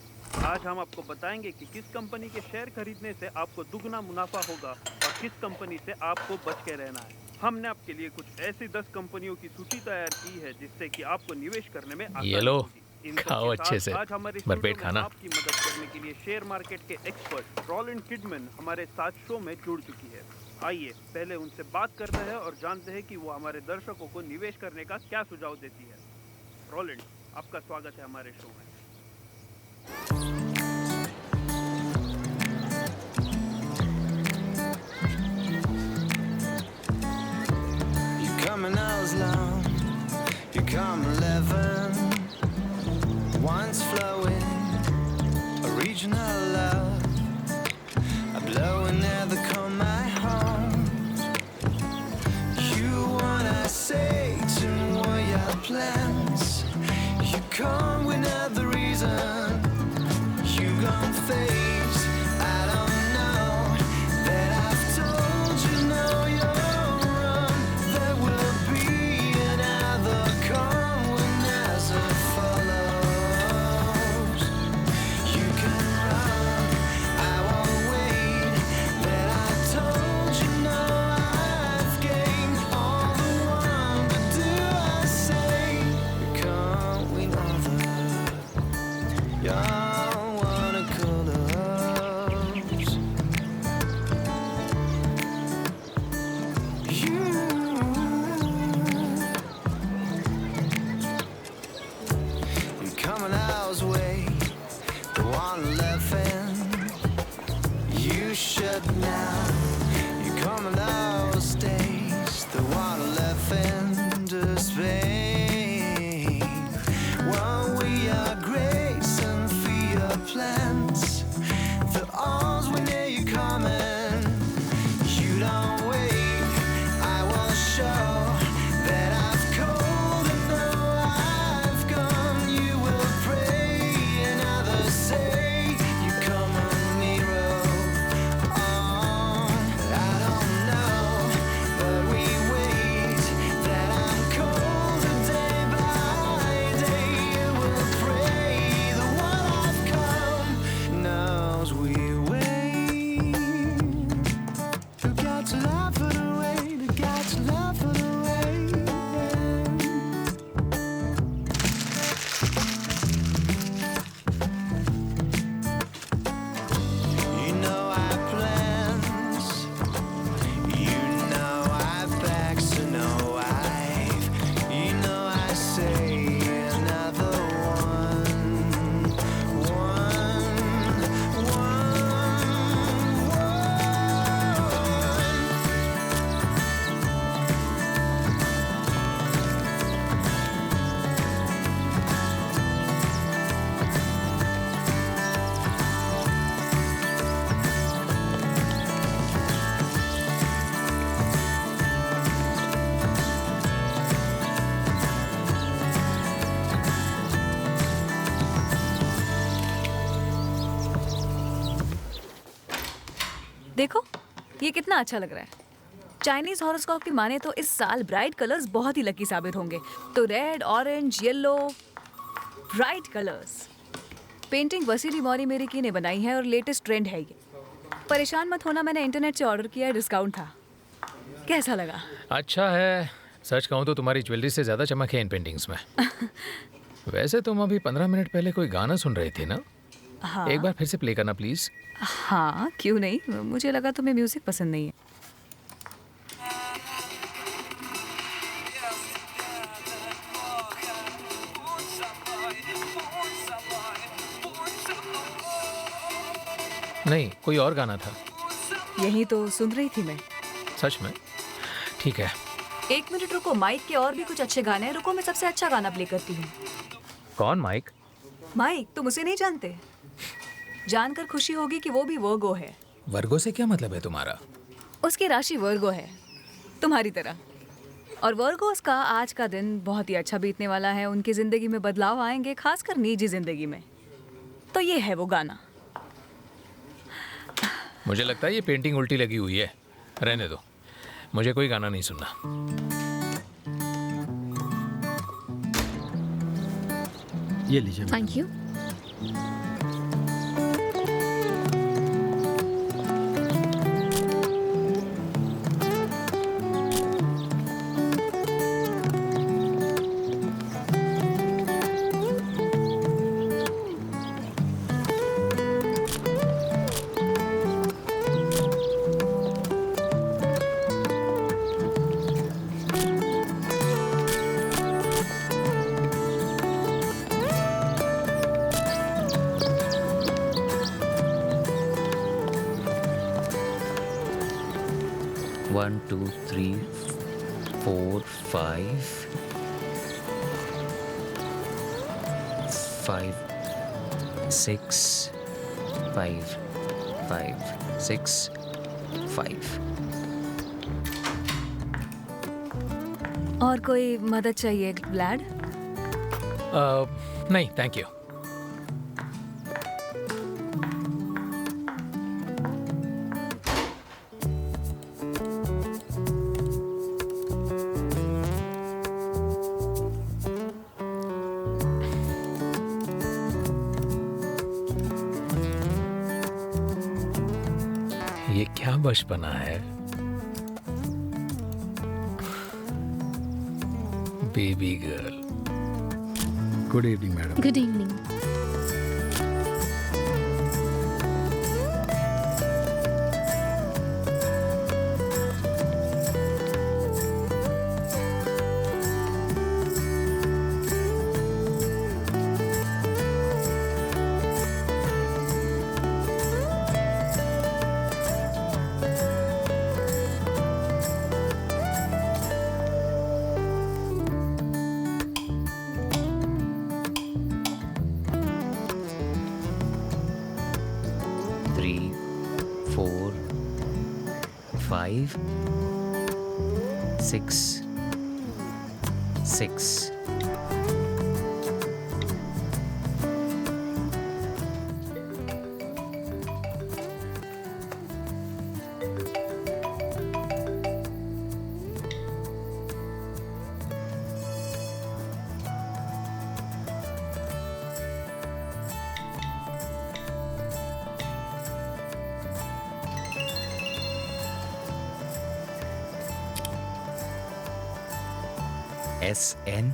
आज हम आपको बताएंगे कि किस कंपनी के शेयर खरीदने से आपको दुगना मुनाफा होगा और किस कंपनी से आपको बच के रहना है। हमने आपके लिए कुछ ऐसी 10 कंपनियों की सूची तैयार की है जिससे कि आपको निवेश करने में आसानी ये लो, होगी। इन सब खाओ के अच्छे साथ से, आज हमारे भरपेट स्टूडियो में खाना। आपकी मदद करने के लिए शेयर मार्केट के एक्सपर्ट रॉलिन किडमैन हमारे साथ शो में जुड़ चुकी है। आइए पहले उनसे बात करते हैं और जानते हैं कि वो हमारे दर्शकों को निवेश करने का क्या सुझाव देती है। रॉलिन, आपका स्वागत है हमारे शो में। You come an hour's long, you come 11. Wine's flowing, a regional love. A blowing air that come my home. You wanna say to all your plans. You come with another reason. You gon' face. I don't know that I've told you no, you're wrong. There will be another come when there's a follows. You can run, I won't wait. That I told you no, I've gained all the one. But do I say come with other? Y'all wanna colors? You coming hours way, the one laughing. You should now. You coming hours days, the one laughing to Spain. Well, we are grace and fear plants. The odds when you coming. You don't wait. I will show that I've called and know I've come. You will pray and others say you come on Nero. Oh, I don't know, but we wait. That I'm cold day by day. You will pray. The one I've come knows we wait. You got to laugh it away. You got to laugh it away. You know our plans. You know our backs to no I've. You know I say another one. देखो ये कितना अच्छा लग रहा है। Chinese horoscope की माने तो इस साल ब्राइट कलर्स बहुत ही लकी साबित होंगे। तो red, orange, yellow, bright colours. Painting वसीली मौरी मेरिकी ने बनाई है और लेटेस्ट ट्रेंड है ये। परेशान मत होना, मैंने इंटरनेट से ऑर्डर किया है, डिस्काउंट था। कैसा लगा? अच्छा है। सच कहूँ तो तुम्हारी ज्वेलरी से ज़्यादा चमक है इन पेंटिंग्स में। वैसे तुम अभी 15 मिनट पहले कोई गाना सुन रही थी ना? हाँ। एक बार फिर से प्ले करना प्लीज। हाँ क्यों नहीं, मुझे लगा तुम्हें म्यूजिक पसंद नहीं है। नहीं, कोई और गाना था। यही तो सुन रही थी मैं। सच में? ठीक है। 1 मिनट रुको, माइक के और भी कुछ अच्छे गाने हैं। रुको मैं सबसे अच्छा गाना प्ले करती हूँ। कौन माइक? माइक तुम उसे नहीं जानते? जानकर खुशी होगी कि वो भी वर्गो है। वर्गो से क्या मतलब है तुम्हारा? उसकी राशि वर्गो है, तुम्हारी तरह। और वर्गोस का आज का दिन बहुत ही अच्छा बीतने वाला है। उनकी जिंदगी में बदलाव आएंगे, खासकर निजी जिंदगी में। तो ये है वो गाना। मुझे लगता है ये पेंटिंग उल्टी लगी हुई है। रहने दो, मुझे कोई गाना नहीं सुनना। ये लीजिए। Thank you. One, two, three, four, five, six, five, six, five. और कोई मदद चाहिए व्लाड? नहीं, थैंक यू। ये क्या बचपना है। Baby girl. Good evening madam. Good evening. Three, four, five, six, six. SN.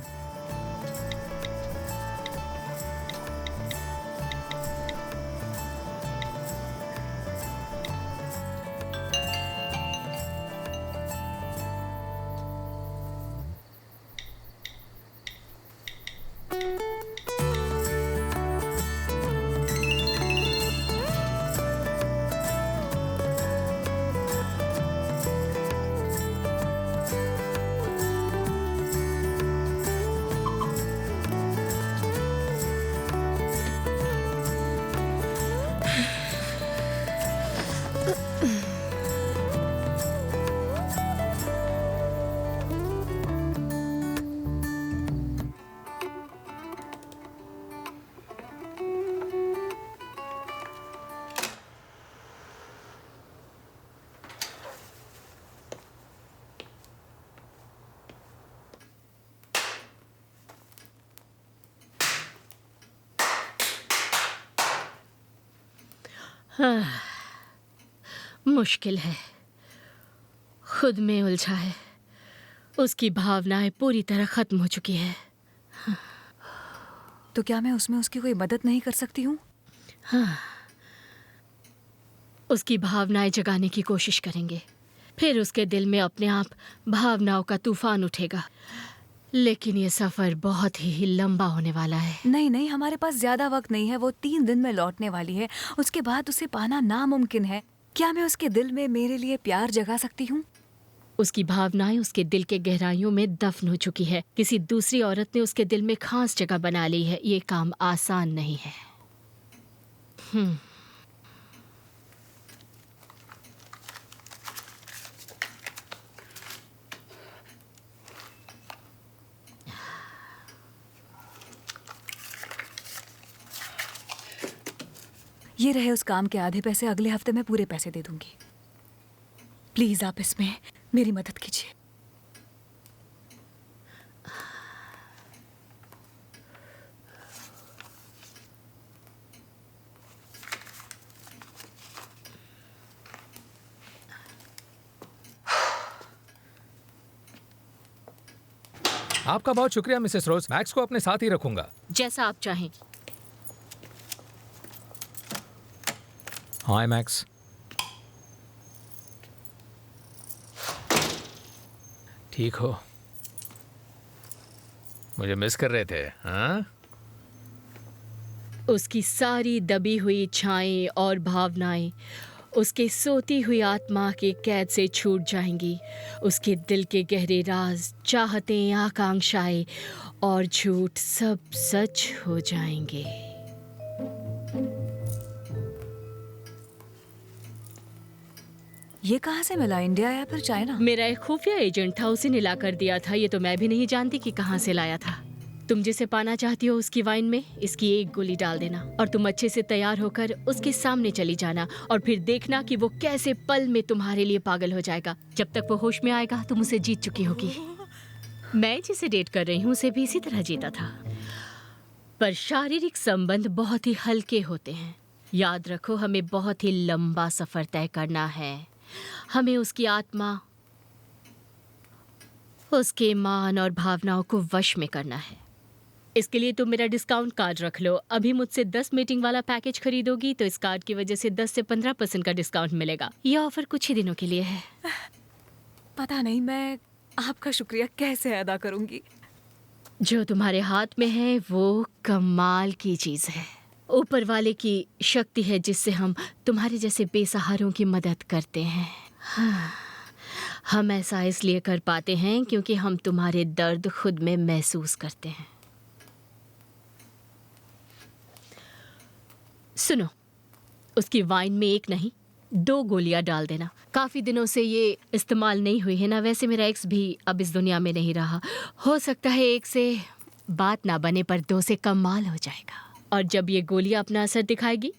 मुश्किल है, खुद में उलझा है। उसकी भावनाएं पूरी तरह खत्म हो चुकी है। तो क्या मैं उसमें उसकी कोई मदद नहीं कर सकती हूँ? हाँ, उसकी भावनाएं जगाने की कोशिश करेंगे, फिर उसके दिल में अपने आप भावनाओं का तूफान उठेगा। लेकिन ये सफर बहुत ही लंबा होने वाला है। नहीं नहीं, हमारे पास ज्यादा वक्त नहीं है। वो 3 दिन में लौटने वाली है। उसके बाद उसे पाना नामुमकिन है। क्या मैं उसके दिल में मेरे लिए प्यार जगा सकती हूँ? उसकी भावनाएं उसके दिल के गहराइयों में दफन हो चुकी है। किसी दूसरी औरत ने उसके दिल में खास जगह बना ली है। ये काम आसान नहीं है। ये रहे उस काम के आधे पैसे, अगले हफ्ते मैं पूरे पैसे दे दूंगी। प्लीज आप इसमें मेरी मदद कीजिए। आपका बहुत शुक्रिया मिसेस रोज। मैक्स को अपने साथ ही रखूंगा। जैसा आप चाहें। हाय मैक्स। ठीक हो? मुझे मिस कर रहे थे? हाँ? उसकी सारी दबी हुई इच्छाएं और भावनाएं उसके सोती हुई आत्मा के कैद से छूट जाएंगी। उसके दिल के गहरे राज, चाहतें, आकांक्षाएं और झूठ सब सच हो जाएंगे। ये कहाँ से मिला? इंडिया या फिर चाइना? मेरा एक खुफिया एजेंट था, उसे ने ला कर दिया था। ये तो मैं भी नहीं जानती कि कहाँ से लाया था। तुम जिसे पाना चाहती हो उसकी वाइन में इसकी एक गोली डाल देना और तुम अच्छे से तैयार होकर उसके सामने चली जाना और फिर देखना कि वो कैसे पल में तुम्हारे लिए पागल हो जाएगा। जब तक वो होश में आएगा तुम उसे जीत चुकी होगी। मैं जिसे डेट कर रही हूँ उसे भी इसी तरह जीता था। पर शारीरिक संबंध बहुत ही हल्के होते हैं। याद रखो, हमें बहुत ही लंबा सफर तय करना है। हमें उसकी आत्मा, उसके मान और भावनाओं को वश में करना है। इसके लिए तुम मेरा डिस्काउंट कार्ड रख लो। अभी मुझसे 10 मीटिंग वाला पैकेज खरीदोगी तो इस कार्ड की वजह से 10 से 15% का डिस्काउंट मिलेगा। यह ऑफर कुछ ही दिनों के लिए है। पता नहीं मैं आपका शुक्रिया कैसे अदा करूंगी। जो तुम्हारे हाथ में है वो कमाल की चीज है। ऊपर वाले की शक्ति है जिससे हम तुम्हारे जैसे बेसहारों की मदद करते हैं। हम ऐसा इसलिए कर पाते हैं क्योंकि हम तुम्हारे दर्द खुद में महसूस करते हैं। सुनो, उसकी वाइन में एक नहीं 2 गोलियां डाल देना। काफी दिनों से ये इस्तेमाल नहीं हुई है ना। वैसे मेरा एक्स भी अब इस दुनिया में नहीं रहा। हो सकता है 1 से बात ना बने पर 2 से कमाल हो जाएगा। और जब ये गोलियां अपना असर दिखाएगी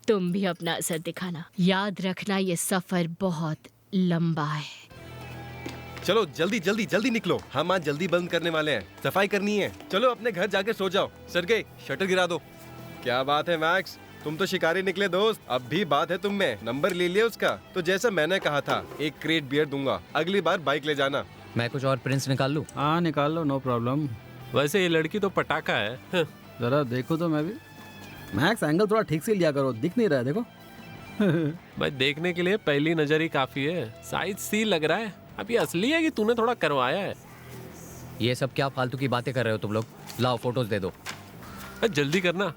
तुम भी अपना असर दिखाना। याद रखना ये सफर बहुत लंबा है। चलो जल्दी जल्दी जल्दी निकलो, हम आज जल्दी बंद करने वाले हैं। सफाई करनी है। चलो अपने घर जाके सो जाओ। सरगे शटर गिरा दो। क्या बात है मैक्स, तुम तो शिकारी निकले दोस्त। अब भी बात है तुम में। नंबर ले लिया उसका। तो जैसा मैंने कहा था 1 क्रेट बियर दूंगा। अगली बार बाइक ले जाना। मैं कुछ और प्रिंस निकाल लूं? हाँ निकाल लो, नो प्रॉब्लम। वैसे ये लड़की तो पटाखा है। जरा देखो तो मैं भी। मैक्स एंगल थोड़ा ठीक से लिया करो, दिख नहीं रहा है देखो। भाई देखने के लिए पहली नजर ही काफी है। साइज सी लग रहा है। अब ये असली है कि तूने थोड़ा करवाया है? ये सब क्या फालतू की बातें कर रहे हो तुम लोग? लाओ फोटोज दे दो। जल्दी करना।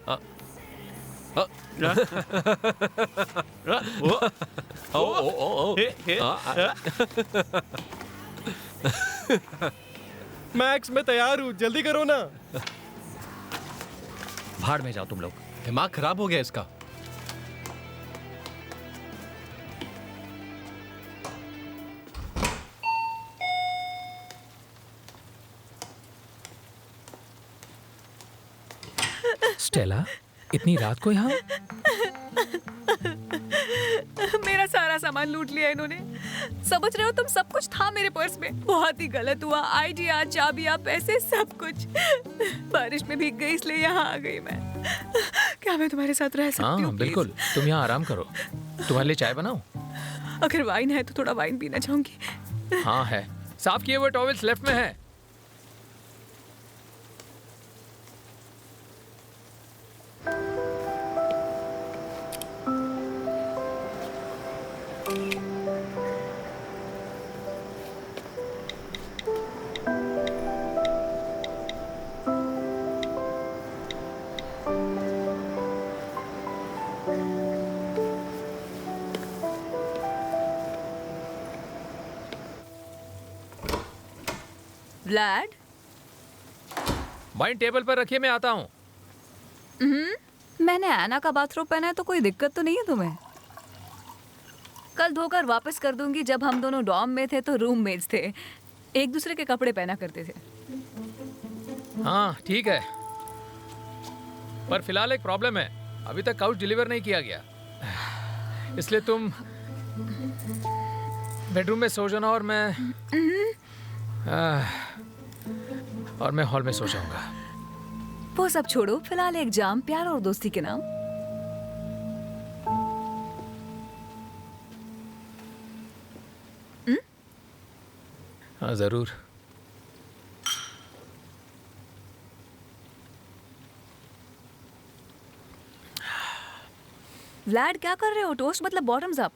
मैक्स मैं तैयार हूँ, जल्दी करो ना। भाड़ में जाओ तुम लोग। दिमाग खराब हो गया इसका। स्टेला, इतनी रात को यहाँ? मेरा सारा सामान लूट लिया इन्होंने। समझ रहे हो तुम, सब कुछ था मेरे पर्स में। बहुत ही गलत हुआ। आईडिया, चाबियां, पैसे, सब कुछ। बारिश में भीग गई इसलिए यहाँ आ गई मैं। क्या मैं तुम्हारे साथ रह सकती हूँ? हाँ बिल्कुल, तुम यहाँ आराम करो। तुम्हारे लिए चाय बनाऊं? अगर वाइन है तो थोड़ा वाइन पीना चाहूंगी। हाँ है, साफ किए हुए टॉवेल्स लेफ्ट में है। व्लाड, वाइन टेबल पर रखिए, मैं आता हूँ। मैंने एना का बाथरोब पहना है तो कोई दिक्कत तो नहीं है तुम्हें? कल धोकर वापस कर दूंगी। जब हम दोनों डॉर्म में थे तो रूममेट्स थे, एक दूसरे के कपड़े पहना करते थे। हाँ ठीक है, पर फिलहाल एक प्रॉब्लम है। अभी तक काउच डिलीवर नहीं किया गया। इसलिए तुम बेडरूम में सो जाना और मैं हॉल में सो जाऊंगा। वो सब छोड़ो, फिलहाल एक जाम प्यार और दोस्ती के नाम। हाँ जरूर। व्लाड क्या कर रहे हो? टोस्ट मतलब बॉटम्स अप।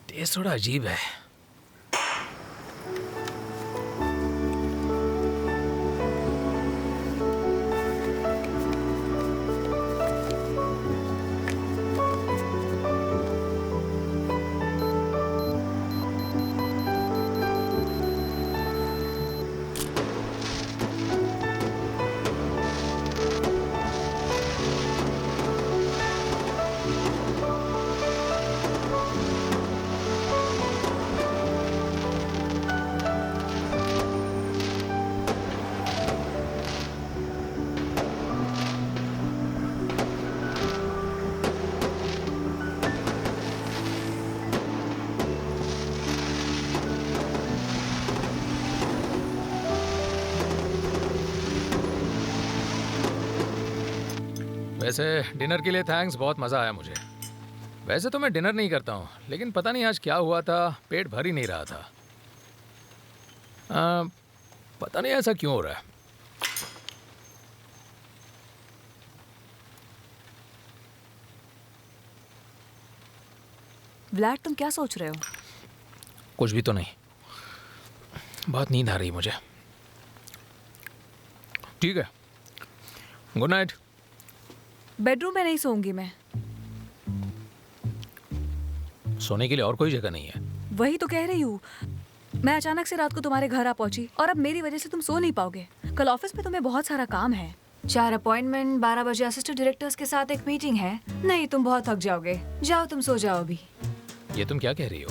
टेस्ट थोड़ा अजीब है। वैसे डिनर के लिए थैंक्स, बहुत मज़ा आया मुझे। वैसे तो मैं डिनर नहीं करता हूँ, लेकिन पता नहीं आज क्या हुआ था, पेट भर ही नहीं रहा था। पता नहीं ऐसा क्यों हो रहा है। व्लाड तुम क्या सोच रहे हो? कुछ भी तो नहीं, बहुत नींद आ रही है मुझे। ठीक है, गुड नाइट। बेडरूम में नहीं सोऊंगी मैं। सोने के लिए और कोई जगह नहीं है? वही तो कह रही हूँ। मैं अचानक से रात को तुम्हारे घर आ पहुंची और अब मेरी वजह से तुम सो नहीं पाओगे। कल ऑफिस में तुम्हें बहुत सारा काम है, 4 अपॉइंटमेंट, 12 बजे असिस्टेंट डायरेक्टर्स के साथ एक मीटिंग है। नहीं, तुम बहुत थक जाओगे। जाओ तुम सो जाओ अभी। ये तुम क्या कह रही हो?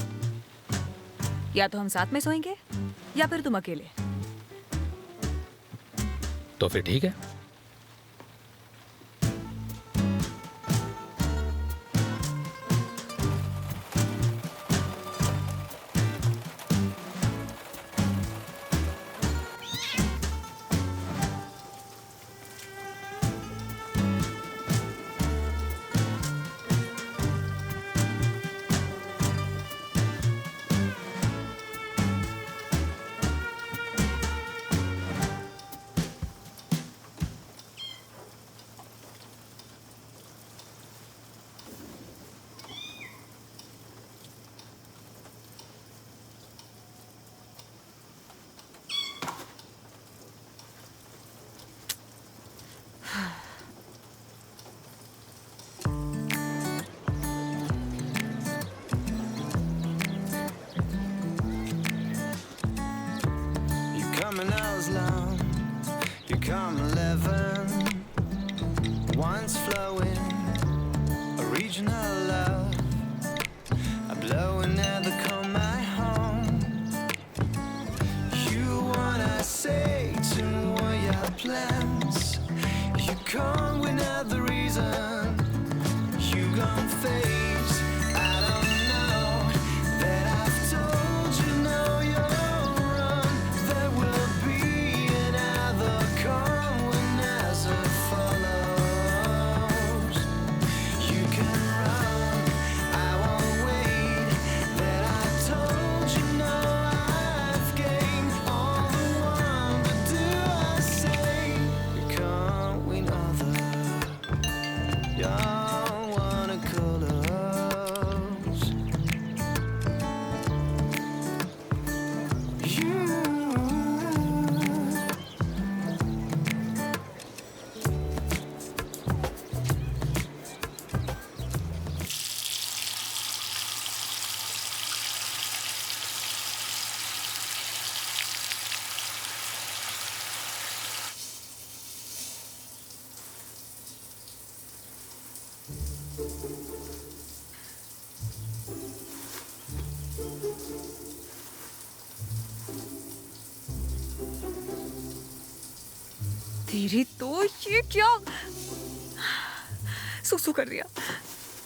या तो हम साथ में सोएंगे या फिर तुम अकेले। तो फिर ठीक है। Come an hour's long, you come 11. Wine's flowing, a regional love. I'm blowing at the come my home. You wanna say to all your plans. You come with another reason. You gon' face. I don't know that I've told you no, you're wrong. There will be another come when as it follows. You can run, I won't wait. That I told you no, I've gained all the one. But do I say you can't win other? Y'all wanna call us? You. तेरी तो ये क्या सुसु कर दिया,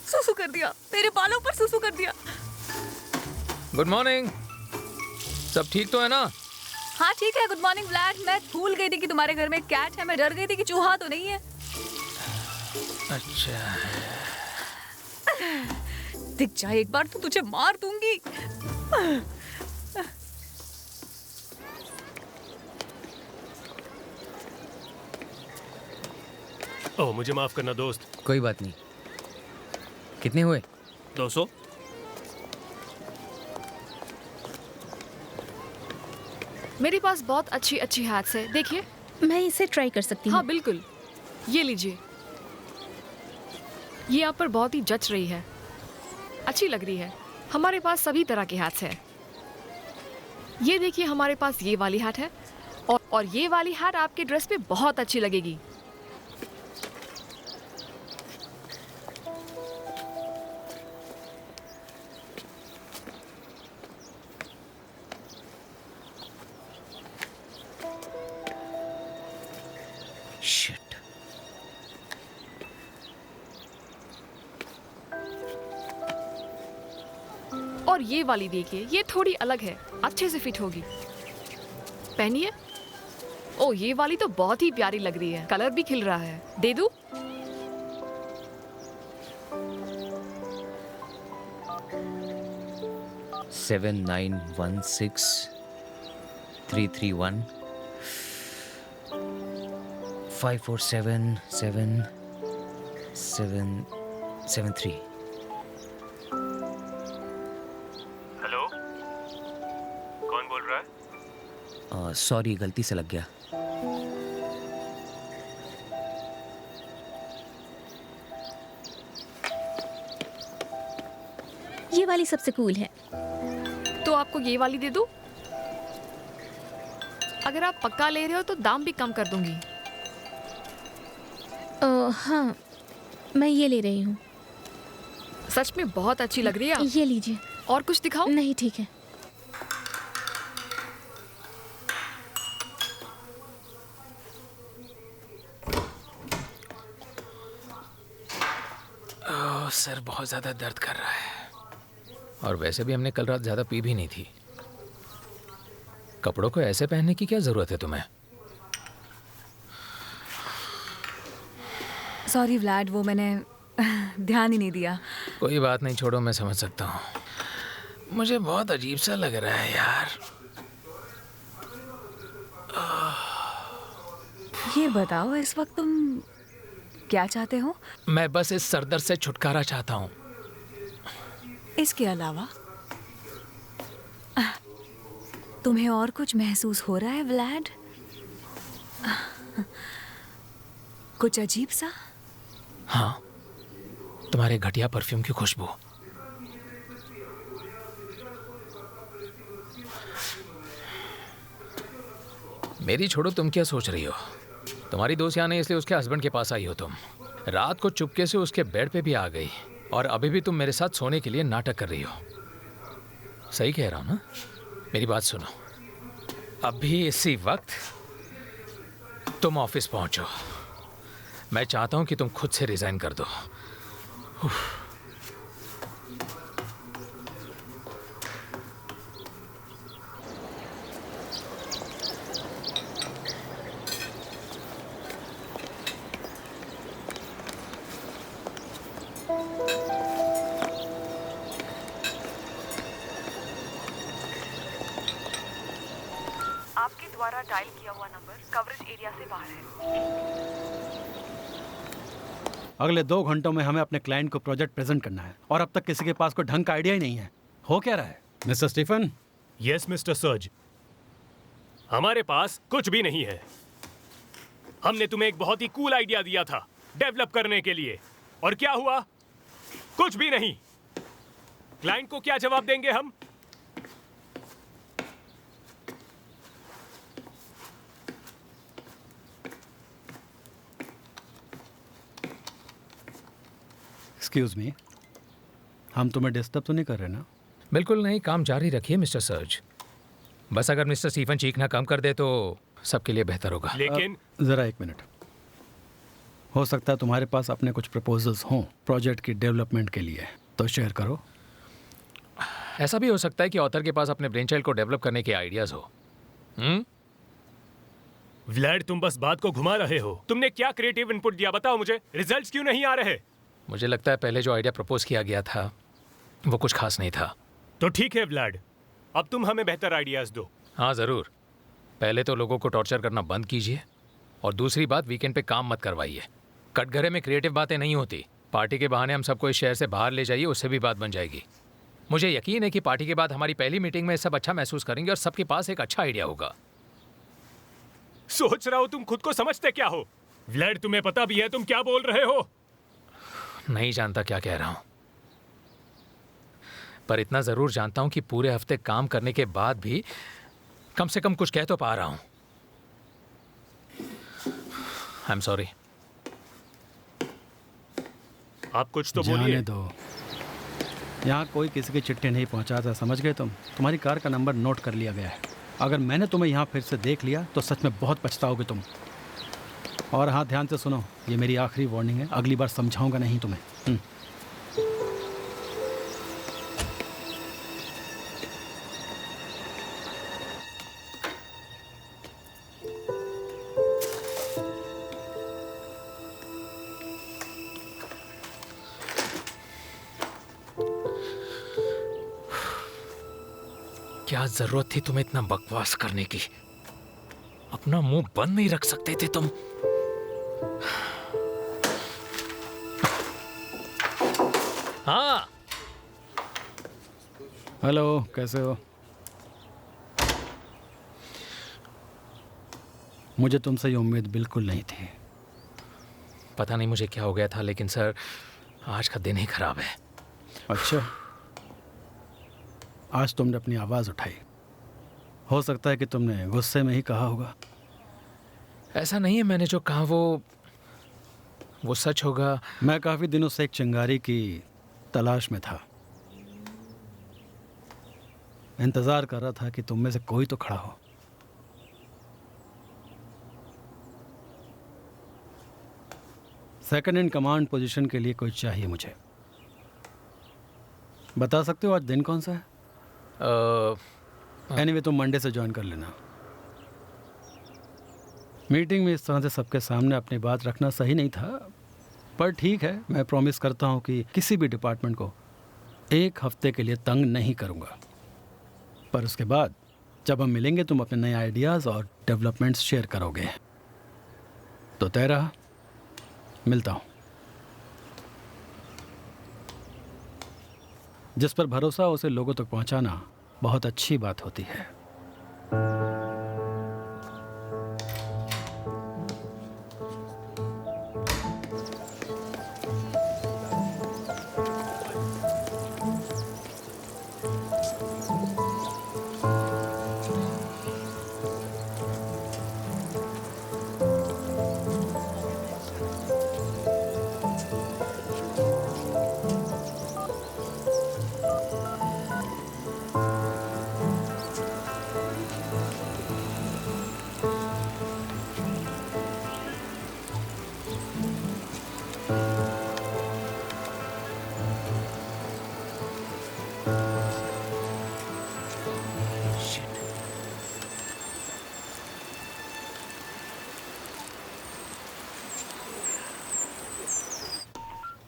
सुसु कर दिया, मेरे बालों पर सुसु कर दिया। Good morning. सब ठीक तो है ना? हाँ ठीक है। Good morning Vlad. मैं भूल गई थी कि तुम्हारे घर में कैट है। मैं डर गई थी कि चूहा तो नहीं है। अच्छा दिख जाए एक बार तो तुझे मार दूंगी। ओह मुझे माफ करना दोस्त। कोई बात नहीं। कितने हुए? 200। मेरे पास बहुत अच्छी अच्छी हैट्स है, देखिए। मैं इसे ट्राई कर सकती हूँ। हाँ बिल्कुल, ये लीजिए। ये आप पर बहुत ही जच रही है, अच्छी लग रही है। हमारे पास सभी तरह के हैट्स है। ये देखिए, हमारे पास ये वाली हैट है और ये वाली हैट आपके ड्रेस पे बहुत अच्छी लगेगी। शिट। और ये वाली देखिए, ये थोड़ी अलग है, अच्छे से फिट होगी। पहनिए। ओ ये वाली तो बहुत ही प्यारी लग रही है, कलर भी खिल रहा है। दे दूं? सेवन 916-331 547-773। हेलो, कौन बोल रहा है? सॉरी, गलती से लग गया। ये वाली सबसे कूल है। तो आपको ये वाली दे दूं? अगर आप पक्का ले रहे हो तो दाम भी कम कर दूंगी। हाँ, मैं ये ले रही हूँ। सच में बहुत अच्छी लग रही है। ये लीजिए। और कुछ दिखाओ? नहीं, ठीक है। सर बहुत ज्यादा दर्द कर रहा है, और वैसे भी हमने कल रात ज्यादा पी भी नहीं थी। कपड़ों को ऐसे पहनने की क्या जरूरत है तुम्हें? सॉरी व्लाड, वो मैंने ध्यान ही नहीं दिया। कोई बात नहीं, छोड़ो, मैं समझ सकता हूँ। मुझे बहुत अजीब सा लग रहा है यार। ये बताओ, इस वक्त तुम क्या चाहते हो? मैं बस इस सरदर्द से छुटकारा चाहता हूँ। इसके अलावा तुम्हें और कुछ महसूस हो रहा है व्लाड? कुछ अजीब सा? हाँ, तुम्हारे घटिया परफ्यूम की खुशबू। मेरी छोड़ो, तुम क्या सोच रही हो? तुम्हारी दोस्त यहाँ नहीं, इसलिए उसके हस्बैंड के पास आई हो तुम। रात को चुपके से उसके बेड पे भी आ गई, और अभी भी तुम मेरे साथ सोने के लिए नाटक कर रही हो। सही कह रहा हूँ ना? मेरी बात सुनो, अभी इसी वक्त तुम ऑफिस पहुंचो। मैं चाहता हूं कि तुम खुद से रिजाइन कर दो। आपके द्वारा डायल किया हुआ नंबर कवरेज एरिया से बाहर है। अगले 2 घंटों में हमें अपने क्लाइंट को प्रोजेक्ट प्रेजेंट करना है, और अब तक किसी के पास कोई ढंग का आइडिया ही नहीं है। हो क्या रहा है mister Stephen? Yes mister Serge, हमारे पास कुछ भी नहीं है। हमने तुम्हें एक बहुत ही कूल आइडिया दिया था डेवलप करने के लिए, और क्या हुआ? कुछ भी नहीं। क्लाइंट को क्या जवाब देंगे हम? एक्सक्यूज मी, हम तुम्हें डिस्टर्ब तो नहीं कर रहे ना? बिल्कुल नहीं, काम जारी रखिए मिस्टर सर्ज। बस अगर मिस्टर स्टीफन चीखना कम कर दे तो सबके लिए बेहतर होगा। लेकिन ज़रा एक मिनट, हो सकता है तुम्हारे पास अपने कुछ प्रपोजल्स हों प्रोजेक्ट की डेवलपमेंट के लिए, तो शेयर करो। ऐसा भी हो सकता है कि ऑथर के पास अपने ब्रेन चाइल्ड को डेवलप करने के आइडियाज हो। व्लाड, तुम बस बात को घुमा रहे हो। तुमने क्या क्रिएटिव इनपुट दिया, बताओ मुझे। रिजल्ट्स क्यों नहीं आ रहे? मुझे लगता है पहले जो आइडिया प्रपोज किया गया था वो कुछ खास नहीं था। तो ठीक है व्लाड, अब तुम हमें बेहतर आइडियाज दो। हाँ ज़रूर। पहले तो लोगों को टॉर्चर करना बंद कीजिए, और दूसरी बात, वीकेंड पे काम मत करवाइए। कटघरे में क्रिएटिव बातें नहीं होती। पार्टी के बहाने हम सबको इस शहर से बाहर ले जाइए, उससे भी बात बन जाएगी। मुझे यकीन है कि पार्टी के बाद हमारी पहली मीटिंग में सब अच्छा महसूस करेंगे और सबके पास एक अच्छा आइडिया होगा। सोच रहा हो तुम खुद को समझते क्या हो? व्लाड, तुम्हें पता भी है तुम क्या बोल रहे हो? नहीं जानता क्या कह रहा हूं, पर इतना जरूर जानता हूं कि पूरे हफ्ते काम करने के बाद भी कम से कम कुछ कह तो पा रहा हूं। I am sorry. आप कुछ तो बोलिए। जाने दो, यहाँ कोई किसी की चिट्ठी नहीं पहुँचाता, समझ गए तुम? तुम्हारी कार का नंबर नोट कर लिया गया है। अगर मैंने तुम्हें यहाँ फिर से देख लिया तो सच में बहुत पछताओगे तुम। और हाँ, ध्यान से सुनो, ये मेरी आखिरी वार्निंग है, अगली बार समझाऊंगा नहीं तुम्हें। क्या जरूरत थी तुम्हें इतना बकवास करने की? अपना मुंह बंद नहीं रख सकते थे तुम? हाँ, हेलो, कैसे हो? मुझे तुमसे ये उम्मीद बिल्कुल नहीं थी। पता नहीं मुझे क्या हो गया था, लेकिन सर आज का दिन ही खराब है। अच्छा, आज तुमने अपनी आवाज़ उठाई। हो सकता है कि तुमने गुस्से में ही कहा होगा। ऐसा नहीं है, मैंने जो कहा वो सच होगा। मैं काफ़ी दिनों से एक चिंगारी की तलाश में था। इंतज़ार कर रहा था कि तुम में से कोई तो खड़ा हो। सेकंड इन कमांड पोजीशन के लिए कोई चाहिए मुझे। बता सकते हो आज दिन कौन सा है? एनीवे, तुम मंडे से ज्वाइन कर लेना। मीटिंग में इस तरह से सबके सामने अपनी बात रखना सही नहीं था, पर ठीक है, मैं प्रॉमिस करता हूँ कि किसी भी डिपार्टमेंट को एक हफ्ते के लिए तंग नहीं करूँगा। पर उसके बाद जब हम मिलेंगे तुम अपने नए आइडियाज़ और डेवलपमेंट्स शेयर करोगे। तो तय रहा, मिलता हूँ। जिस पर भरोसा उसे लोगों तक पहुँचाना बहुत अच्छी बात होती है।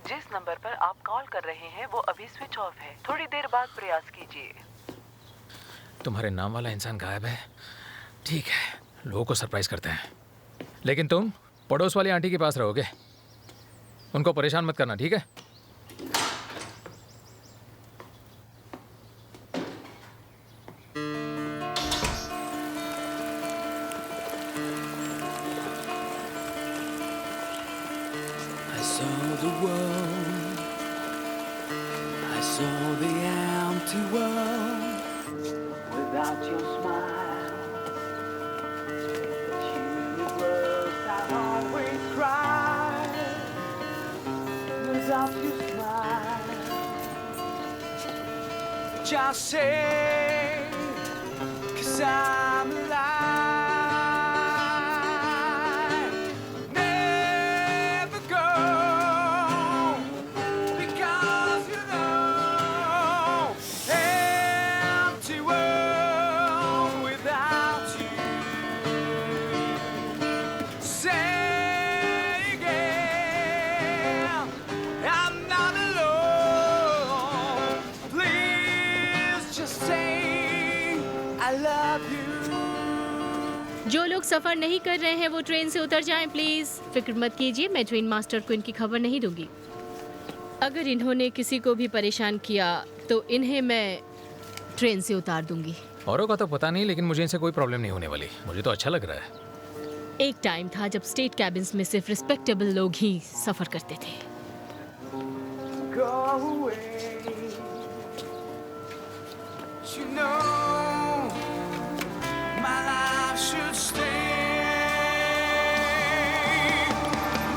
जिस नंबर पर आप कॉल कर रहे हैं वो अभी स्विच ऑफ है। थोड़ी देर बाद प्रयास कीजिए। तुम्हारे नाम वाला इंसान गायब है। ठीक है, लोगों को सरप्राइज करते हैं। लेकिन तुम पड़ोस वाली आंटी के पास रहोगे, उनको परेशान मत करना, ठीक है? I saw the world, I saw the empty world without your smile. The universe I always cry without your smile. Just say, 'cause I'm alive. I love you. जो लोग सफर नहीं कर रहे हैं वो ट्रेन से उतर जाएं प्लीज। फिक्र मत कीजिए, मैं ट्रेन मास्टर को इनकी खबर नहीं दूंगी। अगर इन्होंने किसी को भी परेशान किया तो इन्हें मैं ट्रेन से उतार दूंगी। औरों का तो पता नहीं, लेकिन मुझे इनसे कोई प्रॉब्लम नहीं होने वाली। मुझे तो अच्छा लग रहा है। एक टाइम था जब स्टेट कैबिन्स में सिर्फ रिस्पेक्टेबल लोग ही सफर करते थे। Go away. You know my life should stay.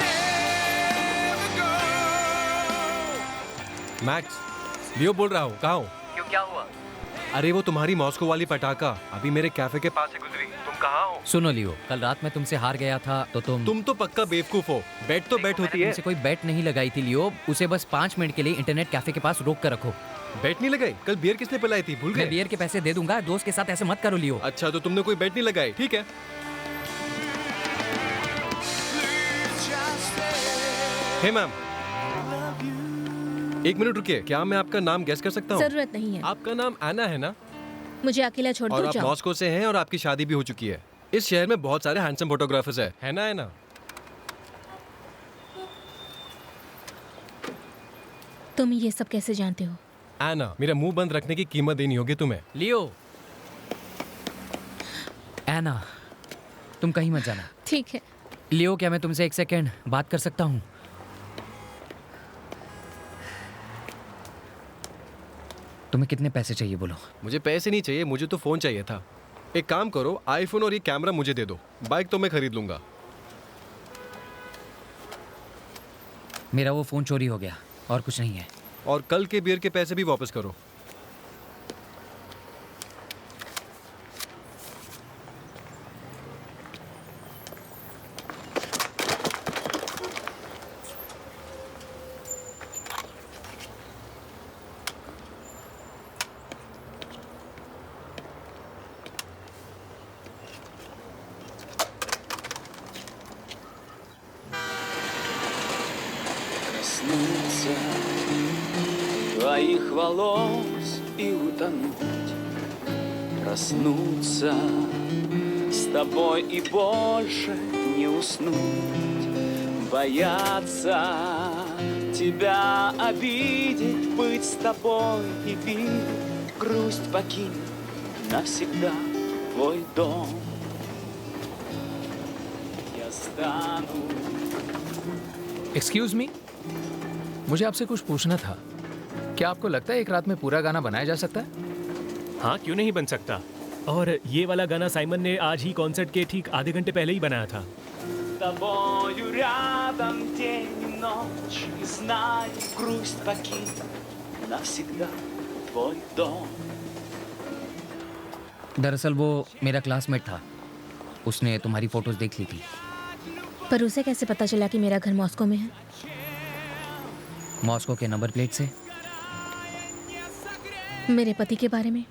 Never go. Max, Leo बोल रहा हूँ, कहाँ हो? क्यों, क्या हुआ? अरे वो तुम्हारी मॉस्को वाली पटाखा अभी मेरे कैफे के पास से गुजरी। तुम कहाँ हो? सुनो लियो, कल रात में तुमसे हार गया था तो तुम तो पक्का बेवकूफ हो। बेट तो बेट होती है। तुमसे कोई बेट नहीं लगाई थी लियो, उसे बस 5 मिनट के लिए इंटरनेट कैफे के पास रोक कर रखो। बेट नहीं लगाई? कल बियर किसने पिलाई थी, भूल गए? मैं बियर के पैसे दे दूंगा, दोस्त के साथ ऐसे मत करो लियो। अच्छा, तो तुमने कोई बेट नहीं लगाई, ठीक है। हे मैम, 1 मिनट रुकिए, क्या मैं आपका नाम गेस कर सकता हूँ? जरूरत नहीं है। आपका नाम एना है ना? मुझे अकेला छोड़ दो, और आप जाओ। मॉस्को से हैं और आपकी शादी भी हो चुकी है। इस शहर में बहुत सारे हैंडसम फोटोग्राफर्स है ना एना? तुम ये सब कैसे जानते हो? एना, मेरा मुंह बंद रखने की कीमत देनी होगी तुम्हें। लियो, एना, तुम कहीं मत जाना। ठीक है। लियो, क्या मैं तुमसे 1 सेकेंड बात कर सकता हूँ? तुम्हें कितने पैसे चाहिए बोलो? मुझे पैसे नहीं चाहिए, मुझे तो फोन चाहिए था। एक काम करो, आईफोन और ये कैमरा मुझे दे दो, बाइक तो मैं खरीद लूंगा। मेरा वो फोन चोरी हो गया और कुछ नहीं है। और कल के बियर के पैसे भी वापस करो। Коснуться твоих волос и утонуть, проснуться с тобой и больше не уснуть, бояться тебя обидеть, быть с тобой и видеть, грусть покинуть навсегда твой дом. Я стану. एक्सक्यूज मी, मुझे आपसे कुछ पूछना था। क्या आपको लगता है एक रात में पूरा गाना बनाया जा सकता है? हाँ, क्यों नहीं बन सकता। और ये वाला गाना साइमन ने आज ही कॉन्सर्ट के ठीक आधे घंटे पहले ही बनाया था। С тобою рядом день и ночь, и знай, грусть покинет навсегда твой дом. दरअसल वो मेरा क्लासमेट था, उसने तुम्हारी फोटोज देख ली थी। पर उसे कैसे पता चला कि मेरा घर मॉस्को में है? मॉस्को के नंबर प्लेट से। मेरे पति के बारे में?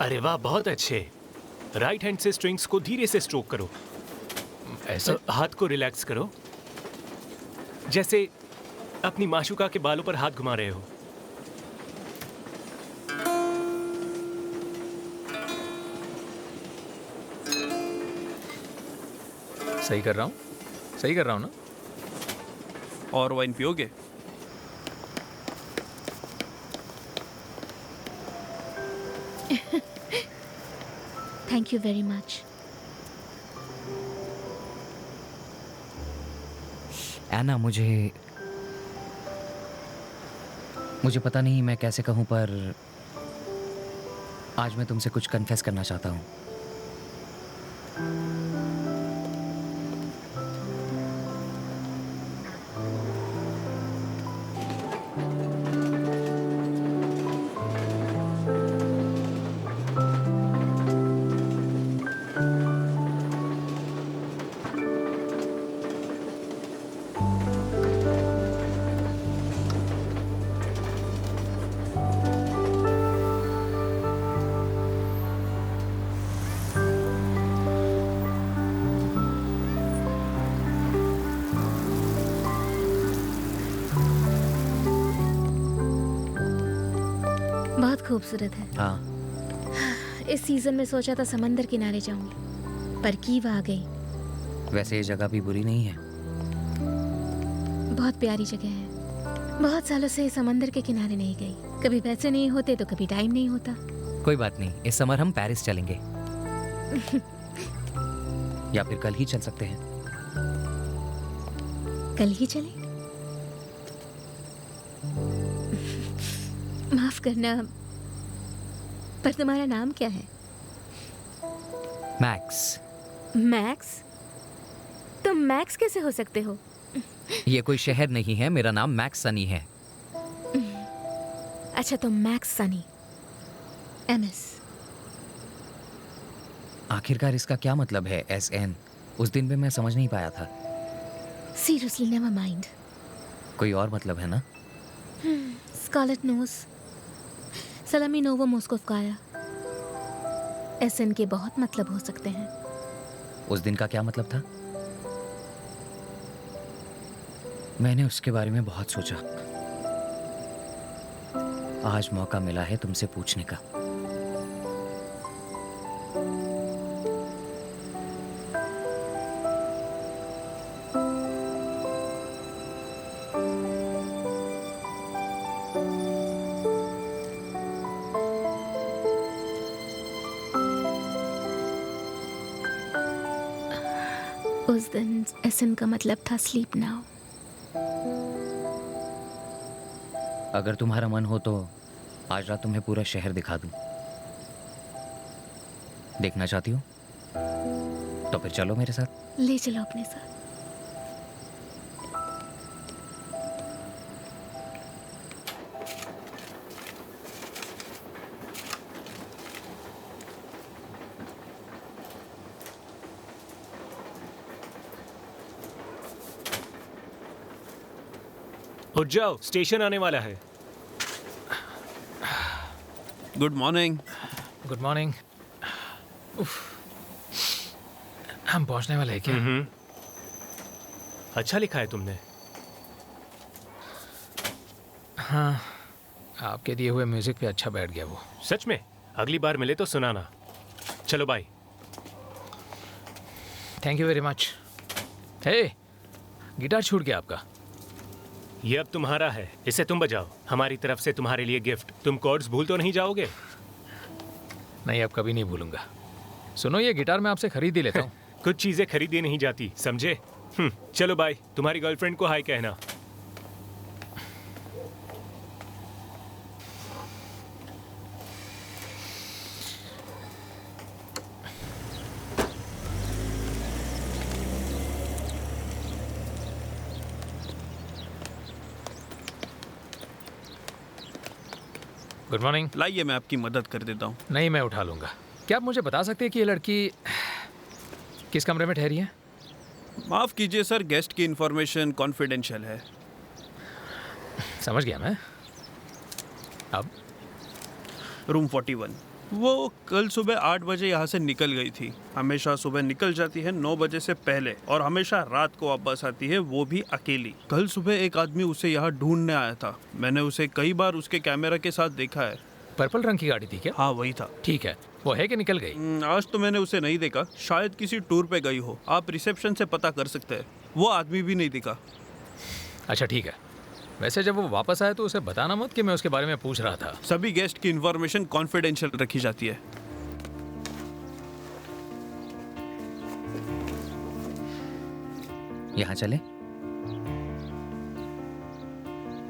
अरे वाह, बहुत अच्छे। राइट हैंड से स्ट्रिंग्स को धीरे से स्ट्रोक करो। ऐसा हाथ को रिलैक्स करो, जैसे अपनी माशूका के बालों पर हाथ घुमा रहे हो। सही कर रहा हूँ? सही कर रहा हूँ ना? और वाइन पियोगे? Thank you very much. Anna, मुझे पता नहीं मैं कैसे कहूँ, पर आज मैं तुमसे कुछ कन्फेस करना चाहता हूँ। बहुत खूबसूरत है। हाँ, इस सीजन में सोचा था समंदर किनारे जाऊंगी, पर कीव आ गई। वैसे ये जगह भी बुरी नहीं है। बहुत प्यारी जगह है। बहुत सालों से समंदर के किनारे नहीं गई। कभी पैसे नहीं होते तो कभी टाइम नहीं होता। कोई बात नहीं, इस समर हम पेरिस चलेंगे। या फिर कल ही चल सकते हैं। कल ही चले? माफ करना, पर तुम्हारा नाम क्या है? मैक्स। मैक्स? तुम मैक्स कैसे हो सकते हो? ये कोई शहर नहीं है, मेरा नाम मैक्स सनी है। अच्छा, तो मैक्स सनी, MS। आखिरकार इसका क्या मतलब है SN? उस दिन भी मैं समझ नहीं पाया था। Seriously never mind. कोई और मतलब है ना? स्कारलेट नोज, सलामी नोवो मोस्कोवकाया। SN के बहुत मतलब हो सकते हैं। उस दिन का क्या मतलब था? मैंने उसके बारे में बहुत सोचा। आज मौका मिला है तुमसे पूछने का। उस दिन SN का मतलब था स्लीप नाउ। अगर तुम्हारा मन हो तो आज रात तुम्हें पूरा शहर दिखा दूं। देखना चाहती हो? तो फिर चलो मेरे साथ। ले चलो अपने साथ। उठ जाओ, स्टेशन आने वाला है। Good morning. Good morning. हम पहुंचने वाले हैं क्या? अच्छा लिखा है तुमने। हाँ, आपके दिए हुए म्यूजिक पे अच्छा बैठ गया वो। सच में? अगली बार मिले तो सुनाना। चलो bye. Thank you very much. Hey, guitar छूट गया आपका। ये अब तुम्हारा है, इसे तुम बजाओ। हमारी तरफ से तुम्हारे लिए गिफ्ट। तुम कॉर्ड्स भूल तो नहीं जाओगे? नहीं, अब कभी नहीं भूलूंगा। सुनो, ये गिटार मैं आपसे खरीद ही लेता हूँ। कुछ चीजें खरीदी नहीं जाती, समझे? चलो बाय। तुम्हारी गर्लफ्रेंड को हाय कहना। Good morning. लाइए, मैं आपकी मदद कर देता हूँ। नहीं, मैं उठा लूंगा। क्या आप मुझे बता सकते हैं कि ये लड़की किस कमरे में ठहरी है? माफ कीजिए सर, गेस्ट की इंफॉर्मेशन कॉन्फिडेंशियल है। समझ गया मैं। अब रूम 41। वो कल सुबह 8 बजे यहाँ से निकल गई थी। हमेशा सुबह निकल जाती है 9 बजे से पहले, और हमेशा रात को वापस आती है, वो भी अकेली। कल सुबह एक आदमी उसे यहाँ ढूंढने आया था। मैंने उसे कई बार उसके कैमरा के साथ देखा है। पर्पल रंग की गाड़ी थी क्या? हाँ, वही था। ठीक है, वो है कि निकल गई? आज तो मैंने उसे नहीं देखा, शायद किसी टूर पे गई हो। आप रिसेप्शन से पता कर सकते हैं। वो आदमी भी नहीं दिखा। अच्छा ठीक है। वैसे जब वो वापस आया तो उसे बताना मत कि मैं उसके बारे में पूछ रहा था। सभी गेस्ट की इंफॉर्मेशन कॉन्फिडेंशियल रखी जाती है। यहाँ चले?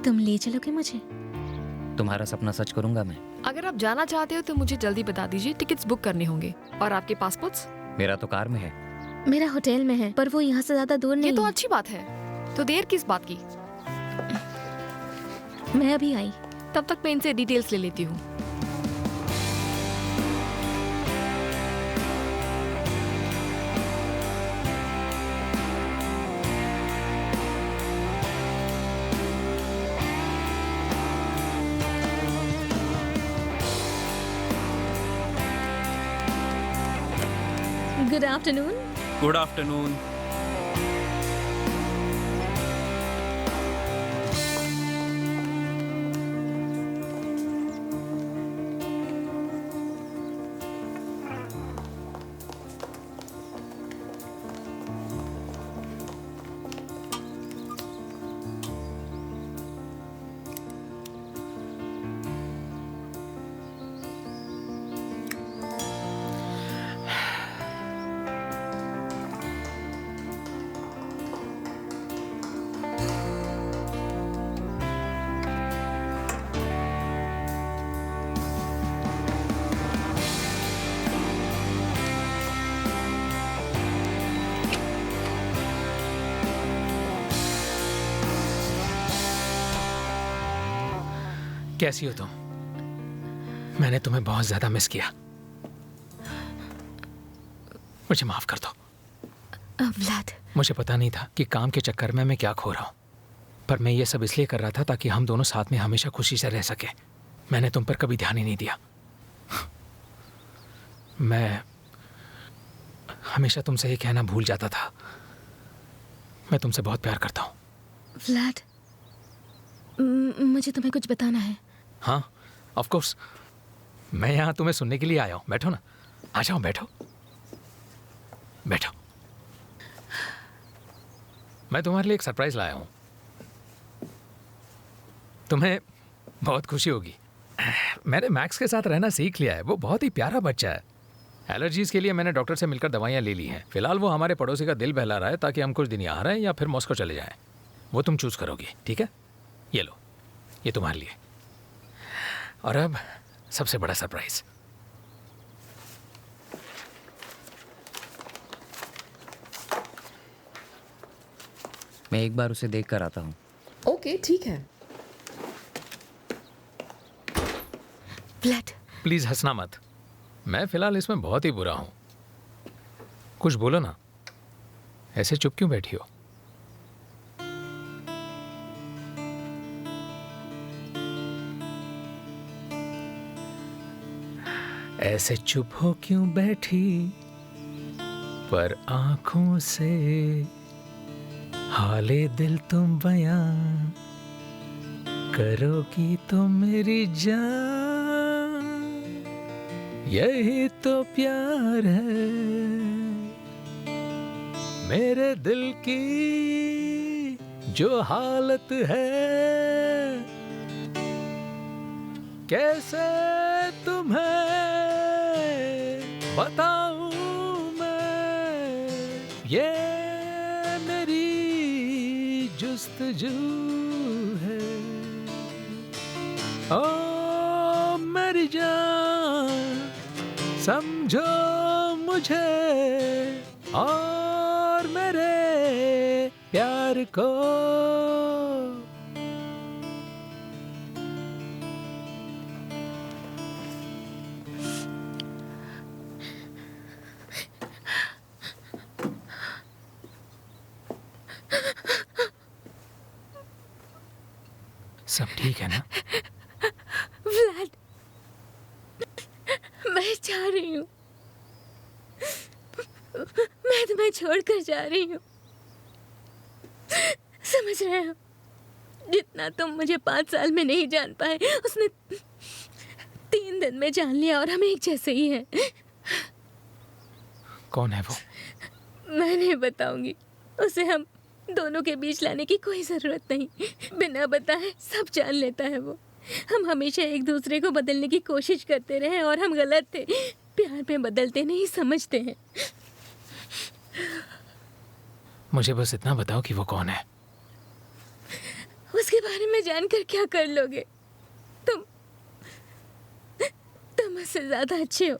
तुम ले चलोगे मुझे? तुम्हारा सपना सच करूंगा मैं। अगर आप जाना चाहते हो तो मुझे जल्दी बता दीजिए, टिकट्स बुक करने होंगे। और आपके पासपोर्ट्स? मेरा तो कार में है। मेरा होटल में है, पर वो यहाँ से ज्यादा दूर नहीं। ये तो अच्छी बात है। तो देर किस बात की? मैं अभी आई। तब तक मैं इनसे डिटेल्स ले लेती हूँ। Good afternoon. Good afternoon. कैसी हो तुम? मैंने तुम्हें बहुत ज्यादा मिस किया। मुझे माफ कर दो। व्लाद, मुझे पता नहीं था कि काम के चक्कर में मैं क्या खो रहा हूँ, पर मैं ये सब इसलिए कर रहा था ताकि हम दोनों साथ में हमेशा खुशी से रह सके। मैंने तुम पर कभी ध्यान ही नहीं दिया। मैं हमेशा तुमसे ये कहना भूल जाता था, मैं तुमसे बहुत प्यार करता हूँ। व्लाद, मुझे तुम्हें कुछ बताना है। हाँ, ऑफ कोर्स। मैं यहाँ तुम्हें सुनने के लिए आया हूँ। बैठो ना, आ जाओ, बैठो बैठो। मैं तुम्हारे लिए एक सरप्राइज लाया हूँ। तुम्हें बहुत खुशी होगी। मैंने मैक्स के साथ रहना सीख लिया है। वो बहुत ही प्यारा बच्चा है। एलर्जीज के लिए मैंने डॉक्टर से मिलकर दवाइयाँ ले ली हैं। फिलहाल वो हमारे पड़ोसी का दिल बहला रहा है ताकि हम कुछ दिन यहाँ रहें या फिर मॉस्को चले जाएं। वो तुम चूज करोगी, ठीक है? ये लो, ये तुम्हारे लिए। और अब सबसे बड़ा सरप्राइज। मैं एक बार उसे देख कर आता हूँ। ओके, ठीक है। व्लाद, प्लीज हंसना मत। मैं फिलहाल इसमें बहुत ही बुरा हूं। कुछ बोलो ना, ऐसे चुप क्यों बैठी हो? ऐसे चुप हो क्यों बैठी, पर आंखों से हाले दिल तुम बयां करोगी तो मेरी जान। यही तो प्यार है मेरे दिल की जो हालत है। कैसे तुम्हें बताऊं मैं, ये मेरी जुस्तजू है। ओ मेरी जान, समझो मुझे और मेरे प्यार को। सब ठीक है ना? व्लाद, मैं जा रही हूँ। मैं तुम्हें छोड़कर जा रही हूँ। समझ रहे हो? जितना तुम मुझे 5 साल में नहीं जान पाए, उसने 3 दिन में जान लिया और हम एक जैसे ही हैं। कौन है वो? मैं नहीं बताऊंगी। उसे हम दोनों के बीच लाने की कोई जरूरत नहीं। बिना बताए सब जान लेता है वो। हम हमेशा एक दूसरे को बदलने की कोशिश करते रहे और हम गलत थे। प्यार में बदलते नहीं, समझते हैं। मुझे बस इतना बताओ कि वो कौन है। उसके बारे में जानकर क्या कर लोगे? तुम उससे ज्यादा अच्छे हो,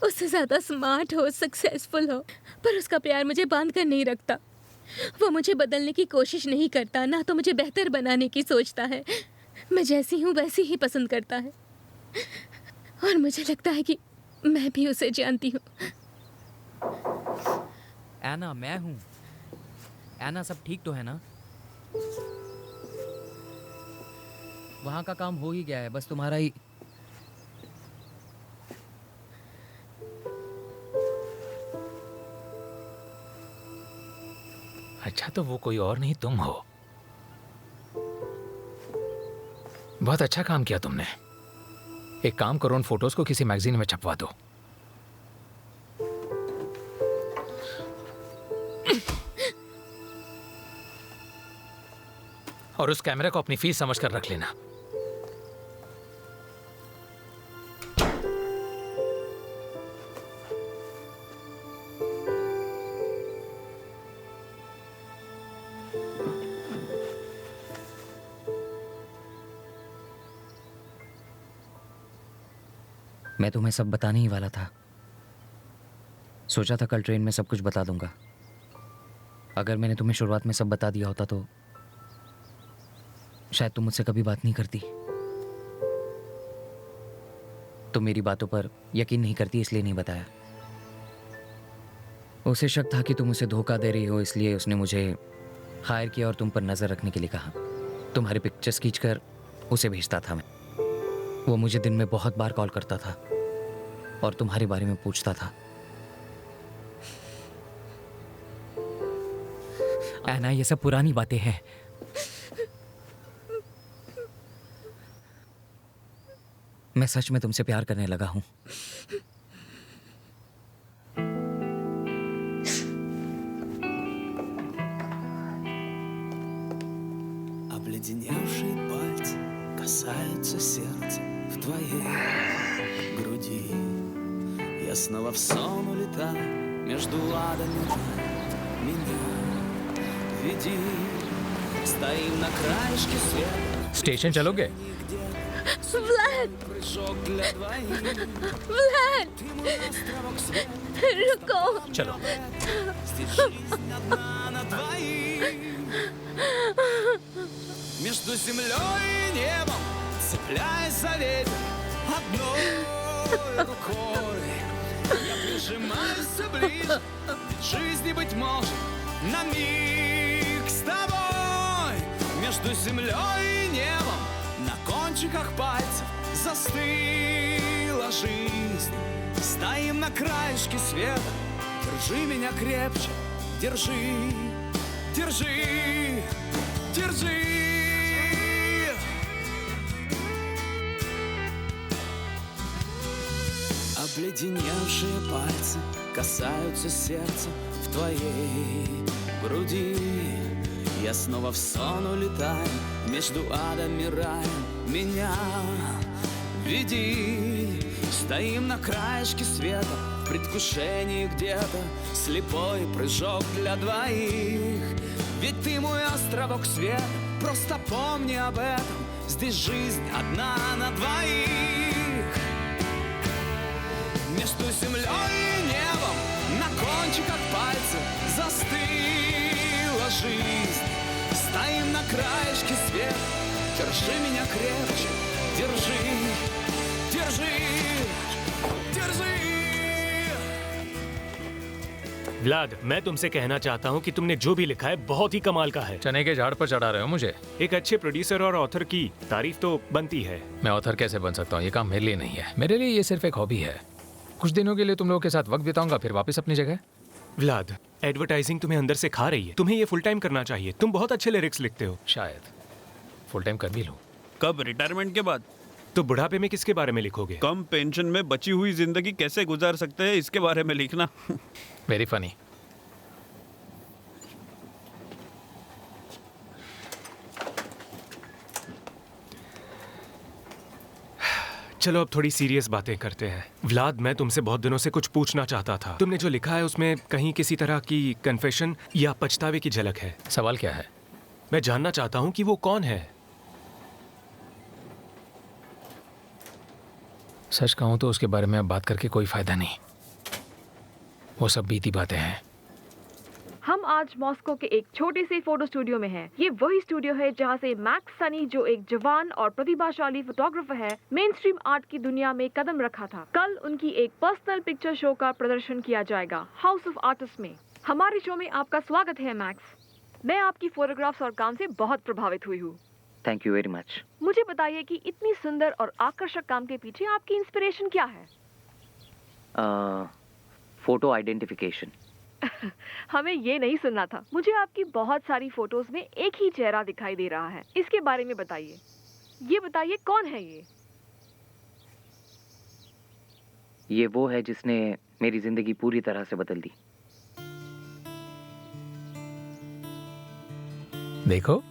उससे ज्यादा स्मार्ट हो, सक्सेसफुल हो, पर उसका प्यार मुझे बांध कर नहीं रखता। वो मुझे बदलने की कोशिश नहीं करता, ना तो मुझे बेहतर बनाने की सोचता है। मैं जैसी हूँ वैसी ही पसंद करता है और मुझे लगता है कि मैं भी उसे जानती हूँ। एना, मैं हूँ। एना, सब ठीक तो है ना? वहाँ का काम हो ही गया है, बस तुम्हारा ही। अच्छा, तो वो कोई और नहीं तुम हो। बहुत अच्छा काम किया तुमने। एक काम करो, उन फोटोज को किसी मैगजीन में छपवा दो। और उस कैमरे को अपनी फीस समझकर रख लेना। मैं तुम्हें सब बताने ही वाला था। सोचा था कल ट्रेन में सब कुछ बता दूंगा। अगर मैंने तुम्हें शुरुआत में सब बता दिया होता तो शायद तुम मुझसे कभी बात नहीं करती। तुम मेरी बातों पर यकीन नहीं करती इसलिए नहीं बताया। उसे शक था कि तुम उसे धोखा दे रही हो, इसलिए उसने मुझे हायर किया और तुम पर नज़र रखने के लिए कहा। तुम्हारी पिक्चर्स खींचकर उसे भेजता था मैं। वो मुझे दिन में बहुत बार कॉल करता था और तुम्हारे बारे में पूछता था। ऐना, ये सब पुरानी बातें हैं। मैं सच में तुमसे प्यार करने लगा हूं। Обледеневшие пальцы касаются сердца в твоей груди. Я снова в сон улетаю между адами рая. Меня веди, стоим на краешке света. स्टेशन चलोगे? व्लाद! व्लाद! रुको! चलो। Между землей и небом, цепляясь за ветер, одной рукой я прижимаюсь все ближе, ведь жизни, быть может, на миг с тобой. Между землей и небом, на кончиках пальцев застыла жизнь. Стоим на краешке света, держи меня крепче, держи, держи, держи. Обледеневшие пальцы касаются сердца в твоей груди. Я снова в сон улетаю между адом и раем. Меня веди, стоим на краешке света, в предвкушении где-то слепой прыжок для двоих. Ведь ты мой островок света, просто помни об этом. Здесь жизнь одна на двоих. Между землей и небом, на кончиках пальцев застыла жизнь. Стоим на краешке света, держи меня крепче, держи, держи, держи. व्लाद, मैं तुमसे कहना चाहता हूँ कि तुमने जो भी लिखा है बहुत ही कमाल का है। चने के झाड़ पर चढ़ा रहे हो मुझे। एक अच्छे प्रोड्यूसर और ऑथर की तारीफ तो बनती है। मैं ऑथर कैसे बन सकता हूँ? ये काम मेरे लिए नहीं है। मेरे लिए ये सिर्फ एक हॉबी है। कुछ दिनों के लिए तुम लोगों के साथ वक्त बिताऊंगा, फिर वापस अपनी जगह। व्लाद, एडवर्टाइजिंग तुम्हें अंदर से खा रही है। तुम्हें ये फुल टाइम करना चाहिए। तुम बहुत अच्छे लिरिक्स लिखते हो। शायद फुल टाइम कर भी लूं। कब? रिटायरमेंट के बाद? तो बुढ़ापे में किसके बारे में लिखोगे? कम पेंशन में बची हुई जिंदगी कैसे गुजार सकते हैं, इसके बारे में लिखना। Very funny. चलो अब थोड़ी सीरियस बातें करते हैं। व्लाद, मैं तुमसे बहुत दिनों से कुछ पूछना चाहता था। तुमने जो लिखा है उसमें कहीं किसी तरह की कन्फेशन या पछतावे की झलक है। सवाल क्या है? मैं जानना चाहता हूँ कि वो कौन है। सच कहूं तो उसके बारे में अब बात करके कोई फायदा नहीं। वो सब बीती बातें हैं। हम आज मॉस्को के एक छोटे से फोटो स्टूडियो में हैं। ये वही स्टूडियो है जहाँ से मैक्स सनी, जो एक जवान और प्रतिभाशाली फोटोग्राफर है, मेन स्ट्रीम आर्ट की दुनिया में कदम रखा था। कल उनकी एक पर्सनल पिक्चर शो का प्रदर्शन किया जाएगा हाउस ऑफ आर्टिस्ट में। हमारे शो में आपका स्वागत है मैक्स। मैं आपकी फोटोग्राफ्स और काम से बहुत प्रभावित हुई हूँ। Thank you very much. मुझे बताइए कि इतनी सुंदर और आकर्षक काम के पीछे आपकी इंस्पिरेशन क्या है? Photo identification. हमें ये नहीं सुनना था। मुझे आपकी बहुत सारी फोटोज में एक ही चेहरा दिखाई दे रहा है। इसके बारे में बताइए। ये बताइए कौन है ये? ये वो है जिसने मेरी जिंदगी पूरी तरह से बदल दी। देखो।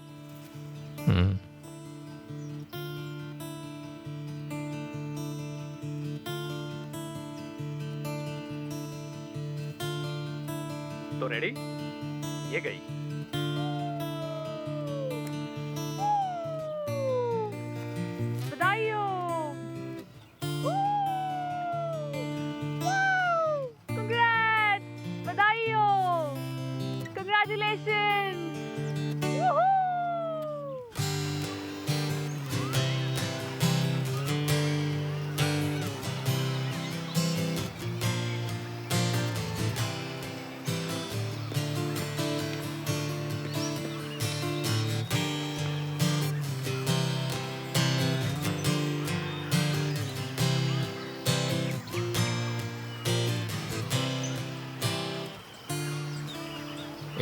तो रेडी? ये गई। बधाई हो। Congrats! बधाई हो। Congratulations!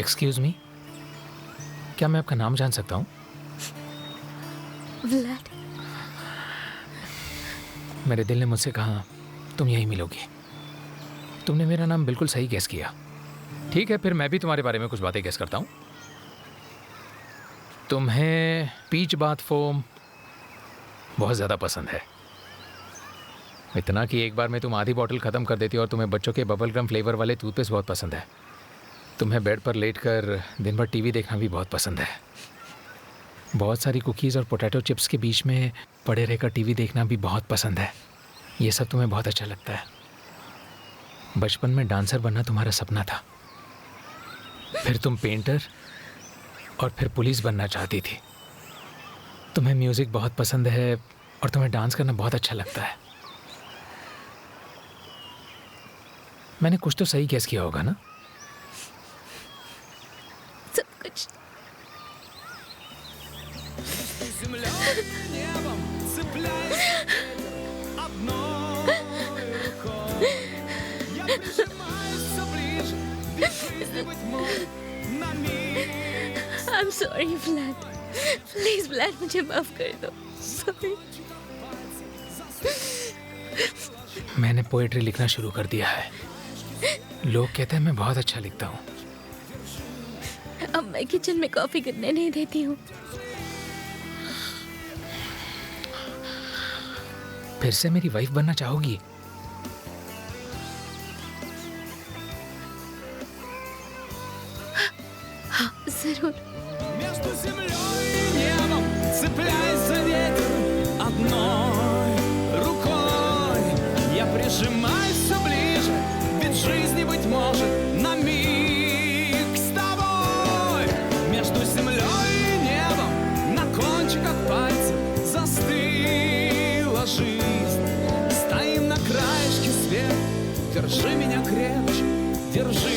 एक्सक्यूज मी, क्या मैं आपका नाम जान सकता हूँ? व्लाड। मेरे दिल ने मुझसे कहा तुम यहीं मिलोगी। तुमने मेरा नाम बिल्कुल सही गेस किया। ठीक है, फिर मैं भी तुम्हारे बारे में कुछ बातें गेस करता हूँ। तुम्हें पीच बाथ फोम बहुत ज़्यादा पसंद है, इतना कि एक बार में तुम आधी बॉटल ख़त्म कर देती हो। और तुम्हें बच्चों के बबल गम फ्लेवर वाले टूथपेस्ट बहुत पसंद है। तुम्हें बेड पर लेटकर दिन भर टीवी देखना भी बहुत पसंद है। बहुत सारी कुकीज़ और पोटैटो चिप्स के बीच में पड़े रहकर टीवी देखना भी बहुत पसंद है। ये सब तुम्हें बहुत अच्छा लगता है। बचपन में डांसर बनना तुम्हारा सपना था, फिर तुम पेंटर और फिर पुलिस बनना चाहती थी। तुम्हें म्यूज़िक बहुत पसंद है और तुम्हें डांस करना बहुत अच्छा लगता है। मैंने कुछ तो सही गेस किया होगा ना? सब कुछ। I'm sorry, Vlad. Please, Vlad, मुझे माफ कर दो। Sorry. मैंने पोएट्री लिखना शुरू कर दिया है। लोग कहते हैं मैं बहुत अच्छा लिखता हूँ। अब मैं किचन में कॉफी करने नहीं देती हूँ। फिर से मेरी वाइफ बनना चाहोगी? हाँ, जरूर। Прижимайся ближе, ведь жизни, быть может, на миг с тобой. Между землей и небом, на кончиках пальцев застыла жизнь. Стоим на краешке света, держи меня крепче, держи